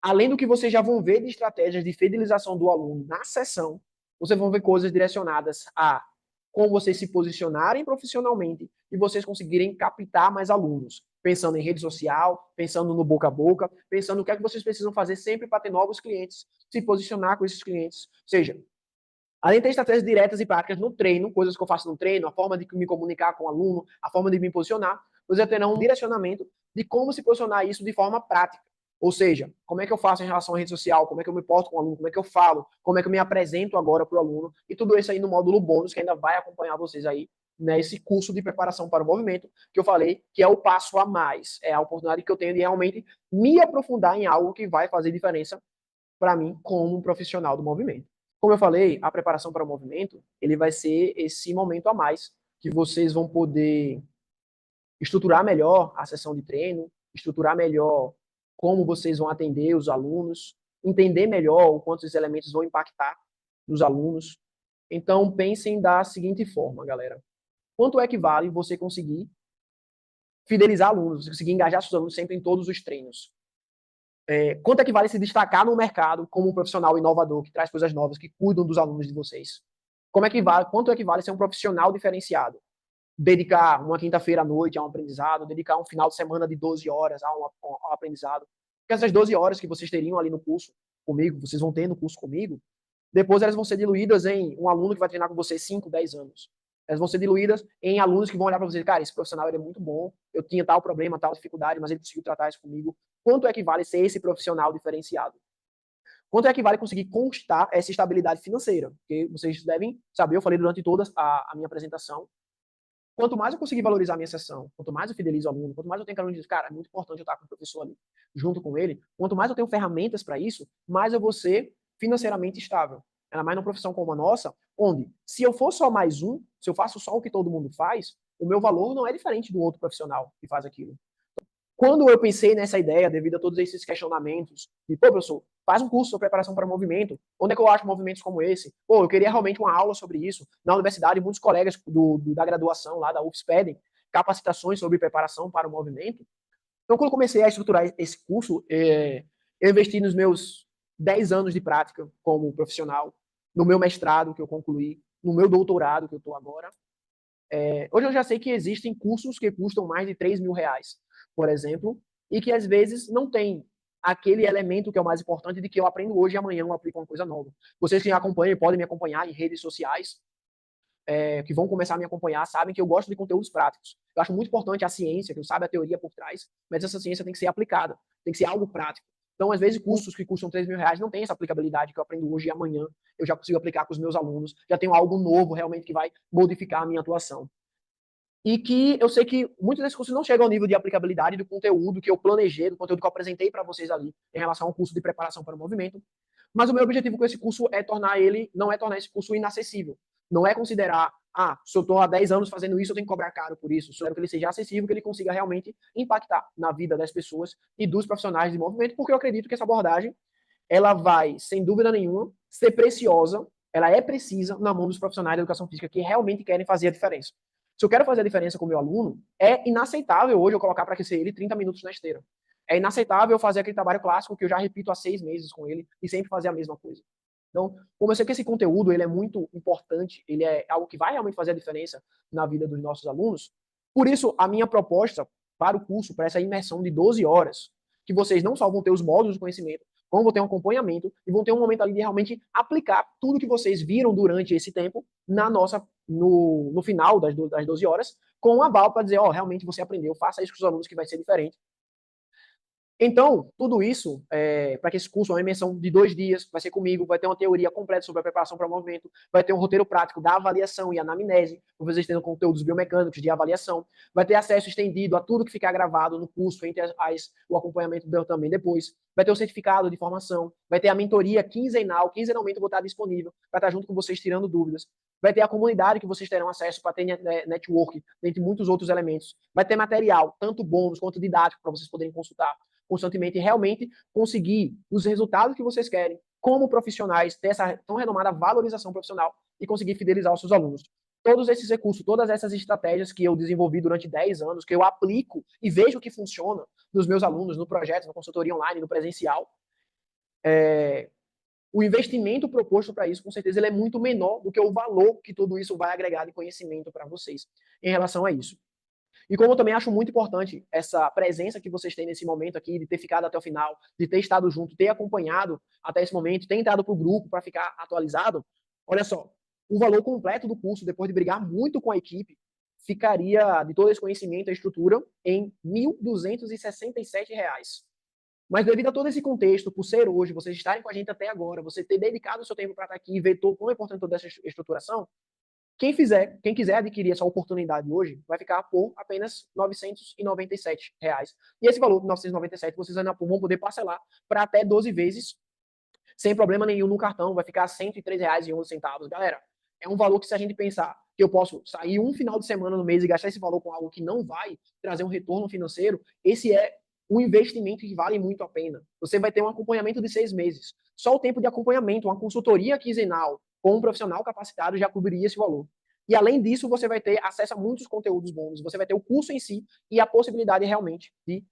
além do que vocês já vão ver de estratégias de fidelização do aluno na sessão, vocês vão ver coisas direcionadas a como vocês se posicionarem profissionalmente e vocês conseguirem captar mais alunos, pensando em rede social, pensando no boca a boca, pensando no que é que vocês precisam fazer sempre para ter novos clientes, se posicionar com esses clientes. Ou seja, além de ter estratégias diretas e práticas no treino, coisas que eu faço no treino, a forma de me comunicar com o aluno, a forma de me posicionar, vocês terão um direcionamento de como se posicionar isso de forma prática. Ou seja, como é que eu faço em relação à rede social, como é que eu me porto com o aluno, como é que eu falo, como é que eu me apresento agora para o aluno, e tudo isso aí no módulo bônus, que ainda vai acompanhar vocês aí nesse curso de preparação para o movimento, que eu falei que é o passo a mais, é a oportunidade que eu tenho de realmente me aprofundar em algo que vai fazer diferença para mim como um profissional do movimento. Como eu falei, a preparação para o movimento, ele vai ser esse momento a mais que vocês vão poder estruturar melhor a sessão de treino, estruturar melhor como vocês vão atender os alunos, entender melhor o quanto os elementos vão impactar nos alunos. Então, pensem da seguinte forma, galera. Quanto é que vale você conseguir fidelizar alunos, você conseguir engajar seus alunos sempre em todos os treinos? Quanto é que vale se destacar no mercado como um profissional inovador, que traz coisas novas, que cuidam dos alunos de vocês? Quanto é que vale ser um profissional diferenciado? Dedicar uma quinta-feira à noite a um aprendizado, dedicar um final de semana de 12 horas a um aprendizado. Porque essas 12 horas que vocês teriam ali no curso comigo, vocês vão ter no curso comigo, depois elas vão ser diluídas em um aluno que vai treinar com você 5, 10 anos. Elas vão ser diluídas em alunos que vão olhar para você, cara, esse profissional ele é muito bom, eu tinha tal problema, tal dificuldade, mas ele conseguiu tratar isso comigo. Quanto é que vale ser esse profissional diferenciado? Quanto é que vale conseguir conquistar essa estabilidade financeira? Porque vocês devem saber, eu falei durante toda a minha apresentação, quanto mais eu conseguir valorizar a minha sessão, quanto mais eu fidelizo o aluno, quanto mais eu tenho que aluno diz, cara, é muito importante eu estar com o professor ali, junto com ele, quanto mais eu tenho ferramentas para isso, mais eu vou ser financeiramente estável. Ainda mais numa profissão como a nossa, onde, se eu for só mais um, se eu faço só o que todo mundo faz, o meu valor não é diferente do outro profissional que faz aquilo. Quando eu pensei nessa ideia, devido a todos esses questionamentos, de, pô, professor, faz um curso sobre preparação para movimento, onde é que eu acho movimentos como esse? Pô, eu queria realmente uma aula sobre isso. Na universidade, muitos colegas da graduação lá da UFS pedem capacitações sobre preparação para o movimento. Então, quando eu comecei a estruturar esse curso, eu investi nos meus 10 anos de prática como profissional, no meu mestrado que eu concluí, no meu doutorado que eu estou agora. Hoje eu já sei que existem cursos que custam mais de 3 mil reais, por exemplo, e que às vezes não tem aquele elemento que é o mais importante de que eu aprendo hoje e amanhã eu aplico uma coisa nova. Vocês que me acompanham podem me acompanhar em redes sociais, que vão começar a me acompanhar, sabem que eu gosto de conteúdos práticos. Eu acho muito importante a ciência, que eu saiba a teoria por trás, mas essa ciência tem que ser aplicada, tem que ser algo prático. Então, às vezes, cursos que custam 3 mil reais não têm essa aplicabilidade que eu aprendo hoje e amanhã eu já consigo aplicar com os meus alunos, já tenho algo novo realmente que vai modificar a minha atuação. E que eu sei que muitos desses cursos não chegam ao nível de aplicabilidade do conteúdo que eu planejei, do conteúdo que eu apresentei para vocês ali, em relação ao curso de preparação para o movimento. Mas o meu objetivo com esse curso não é tornar esse curso inacessível. Não é considerar, se eu estou há 10 anos fazendo isso, eu tenho que cobrar caro por isso. Eu quero que ele seja acessível, que ele consiga realmente impactar na vida das pessoas e dos profissionais de movimento, porque eu acredito que essa abordagem, ela vai, sem dúvida nenhuma, ser preciosa, ela é precisa na mão dos profissionais da educação física que realmente querem fazer a diferença. Se eu quero fazer a diferença com o meu aluno, é inaceitável hoje eu colocar para aquecer ele 30 minutos na esteira. É inaceitável eu fazer aquele trabalho clássico que eu já repito há 6 meses com ele e sempre fazer a mesma coisa. Então, como eu sei que esse conteúdo ele é muito importante, ele é algo que vai realmente fazer a diferença na vida dos nossos alunos, por isso a minha proposta para o curso, para essa imersão de 12 horas, que vocês não só vão ter os módulos de conhecimento, como vão ter um acompanhamento e vão ter um momento ali de realmente aplicar tudo que vocês viram durante esse tempo no final das 12 horas, com um aval para dizer, realmente você aprendeu, faça isso com os alunos que vai ser diferente. Então, tudo isso, para que esse curso é uma imersão de 2 dias, vai ser comigo, vai ter uma teoria completa sobre a preparação para o movimento, vai ter um roteiro prático da avaliação e anamnese, vocês tendo conteúdos biomecânicos de avaliação, vai ter acesso estendido a tudo que ficar gravado no curso, entre o acompanhamento também depois, vai ter o certificado de formação, vai ter a mentoria quinzenalmente eu vou estar disponível, vai estar junto com vocês tirando dúvidas, vai ter a comunidade que vocês terão acesso para ter network, entre muitos outros elementos, vai ter material, tanto bônus quanto didático, para vocês poderem consultar constantemente e realmente conseguir os resultados que vocês querem como profissionais, ter essa tão renomada valorização profissional e conseguir fidelizar os seus alunos. Todos esses recursos, todas essas estratégias que eu desenvolvi durante 10 anos, que eu aplico e vejo que funciona nos meus alunos, no projeto, na consultoria online, no presencial, o investimento proposto para isso, com certeza, ele é muito menor do que o valor que tudo isso vai agregar de conhecimento para vocês em relação a isso. E como eu também acho muito importante essa presença que vocês têm nesse momento aqui, de ter ficado até o final, de ter estado junto, ter acompanhado até esse momento, ter entrado para o grupo para ficar atualizado, olha só, o valor completo do curso, depois de brigar muito com a equipe, ficaria, de todo esse conhecimento, a estrutura, em R$ 1.267. Mas devido a todo esse contexto, por ser hoje, vocês estarem com a gente até agora, você ter dedicado o seu tempo para estar aqui e ver como é importante toda essa estruturação, quem quiser adquirir essa oportunidade hoje, vai ficar por apenas R$ 997. E esse valor de 997 vocês ainda vão poder parcelar para até 12 vezes, sem problema nenhum no cartão, vai ficar R$ 103,11. Galera, é um valor que, se a gente pensar que eu posso sair um final de semana no mês e gastar esse valor com algo que não vai trazer um retorno financeiro, esse é um investimento que vale muito a pena. Você vai ter um acompanhamento de 6 meses. Só o tempo de acompanhamento, uma consultoria quinzenal, com um profissional capacitado já cobriria esse valor. E além disso, você vai ter acesso a muitos conteúdos bons, você vai ter o curso em si e a possibilidade realmente de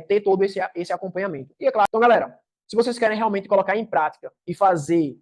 ter todo esse acompanhamento. E é claro, então galera, se vocês querem realmente colocar em prática e fazer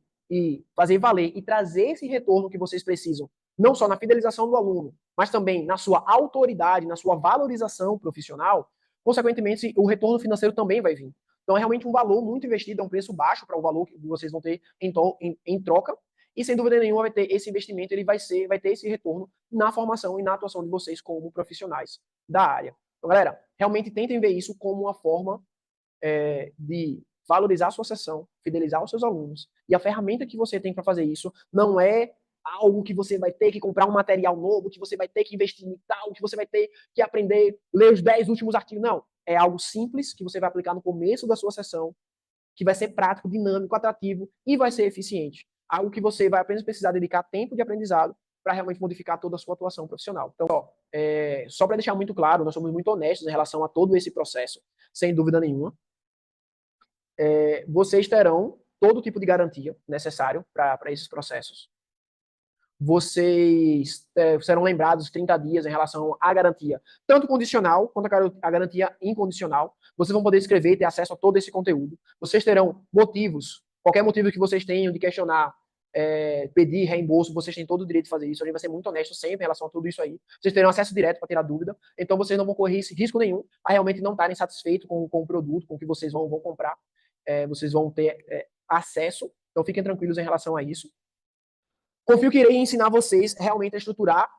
valer e trazer esse retorno que vocês precisam, não só na fidelização do aluno, mas também na sua autoridade, na sua valorização profissional, consequentemente o retorno financeiro também vai vir. Então é realmente um valor muito investido, é um preço baixo para o valor que vocês vão ter em troca, e sem dúvida nenhuma vai ter esse investimento, ele vai ter esse retorno na formação e na atuação de vocês como profissionais da área. Então, galera, realmente tentem ver isso como uma forma de valorizar a sua sessão, fidelizar os seus alunos. E a ferramenta que você tem para fazer isso não é algo que você vai ter que comprar um material novo, que você vai ter que investir em tal, que você vai ter que aprender, ler os 10 últimos artigos. Não. É algo simples que você vai aplicar no começo da sua sessão, que vai ser prático, dinâmico, atrativo e vai ser eficiente. Algo que você vai apenas precisar dedicar tempo de aprendizado para realmente modificar toda a sua atuação profissional. Então, só para deixar muito claro, nós somos muito honestos em relação a todo esse processo, sem dúvida nenhuma. Vocês terão todo tipo de garantia necessário para esses processos. Vocês serão lembrados 30 dias em relação à garantia, tanto condicional quanto a garantia incondicional. Vocês vão poder escrever e ter acesso a todo esse conteúdo. Vocês terão motivos, qualquer motivo que vocês tenham de questionar, pedir reembolso, vocês têm todo o direito de fazer isso. A gente vai ser muito honesto sempre em relação a tudo isso aí. Vocês terão acesso direto para tirar dúvida. Então, vocês não vão correr risco nenhum a realmente não estarem satisfeitos com o produto, com o que vocês vão comprar. Vocês vão ter acesso. Então, fiquem tranquilos em relação a isso. Confio que irei ensinar vocês realmente a estruturar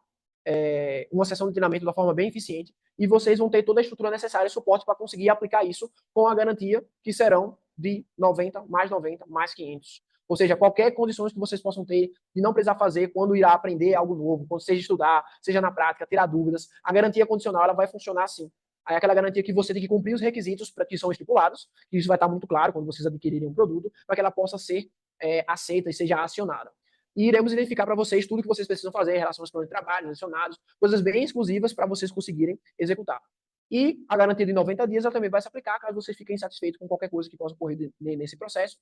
uma sessão de treinamento de uma forma bem eficiente e vocês vão ter toda a estrutura necessária e suporte para conseguir aplicar isso com a garantia que serão de 90, mais 500. Ou seja, qualquer condições que vocês possam ter de não precisar fazer quando irá aprender algo novo, quando seja estudar, seja na prática, tirar dúvidas, a garantia condicional ela vai funcionar assim. Aí aquela garantia que você tem que cumprir os requisitos que são estipulados, e isso vai estar muito claro quando vocês adquirirem um produto, para que ela possa ser aceita e seja acionada. E iremos identificar para vocês tudo que vocês precisam fazer em relação aos planos de trabalho, lecionados, coisas bem exclusivas para vocês conseguirem executar. E a garantia de 90 dias ela também vai se aplicar caso vocês fiquem insatisfeitos com qualquer coisa que possa ocorrer nesse processo.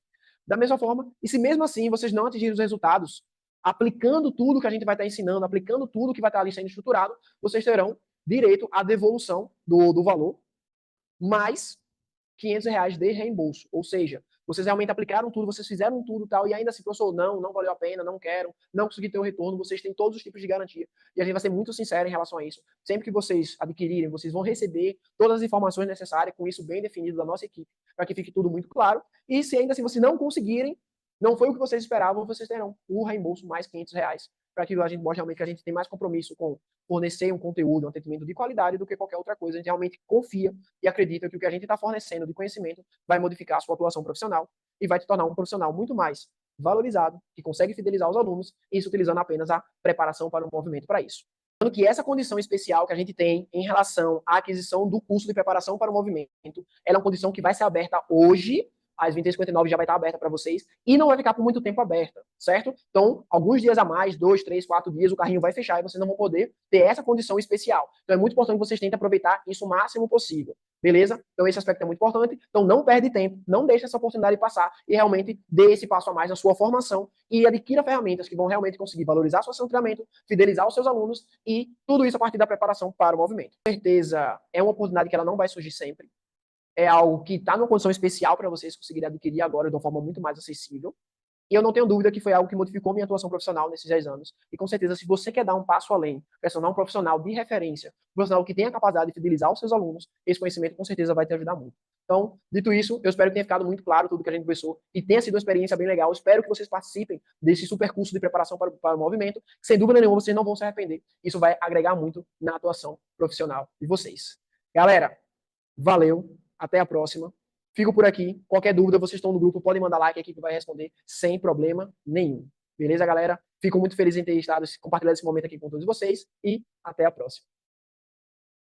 Da mesma forma, e se mesmo assim vocês não atingirem os resultados, aplicando tudo que a gente vai estar ensinando, aplicando tudo que vai estar ali sendo estruturado, vocês terão direito à devolução do valor, mais R$ 500 de reembolso. Ou seja, Vocês realmente aplicaram tudo, vocês fizeram tudo e tal, e ainda assim, professor, não valeu a pena, não quero, não consegui ter o retorno, vocês têm todos os tipos de garantia. E a gente vai ser muito sincero em relação a isso. Sempre que vocês adquirirem, vocês vão receber todas as informações necessárias, com isso bem definido da nossa equipe, para que fique tudo muito claro. E se ainda assim vocês não conseguirem, não foi o que vocês esperavam, vocês terão o reembolso mais R$ 500, para que a gente mostre realmente que a gente tem mais compromisso com fornecer um conteúdo, um atendimento de qualidade do que qualquer outra coisa. A gente realmente confia e acredita que o que a gente está fornecendo de conhecimento vai modificar a sua atuação profissional e vai te tornar um profissional muito mais valorizado, que consegue fidelizar os alunos, isso utilizando apenas a preparação para o movimento para isso. Lembrando que essa condição especial que a gente tem em relação à aquisição do curso de preparação para o movimento, ela é uma condição que vai ser aberta hoje, às 23h59 já vai estar aberta para vocês, e não vai ficar por muito tempo aberta, certo? Então, alguns dias a mais, 2, 3, 4 dias, o carrinho vai fechar e vocês não vão poder ter essa condição especial. Então, é muito importante que vocês tentem aproveitar isso o máximo possível, beleza? Então, esse aspecto é muito importante. Então, não perde tempo, não deixe essa oportunidade passar e realmente dê esse passo a mais na sua formação e adquira ferramentas que vão realmente conseguir valorizar seu treinamento, fidelizar os seus alunos e tudo isso a partir da preparação para o movimento. Com certeza, é uma oportunidade que ela não vai surgir sempre. É algo que está numa condição especial para vocês conseguirem adquirir agora de uma forma muito mais acessível. E eu não tenho dúvida que foi algo que modificou minha atuação profissional nesses 10 anos. E com certeza, se você quer dar um passo além, quer se tornar um profissional de referência, um profissional que tenha a capacidade de fidelizar os seus alunos, esse conhecimento com certeza vai te ajudar muito. Então, dito isso, eu espero que tenha ficado muito claro tudo que a gente conversou e tenha sido uma experiência bem legal. Eu espero que vocês participem desse super curso de preparação para o movimento. Sem dúvida nenhuma, vocês não vão se arrepender. Isso vai agregar muito na atuação profissional de vocês. Galera, valeu. Até a próxima. Fico por aqui. Qualquer dúvida, vocês estão no grupo, podem mandar like, a equipe vai responder sem problema nenhum. Beleza, galera? Fico muito feliz em ter estado compartilhando esse momento aqui com todos vocês e até a próxima.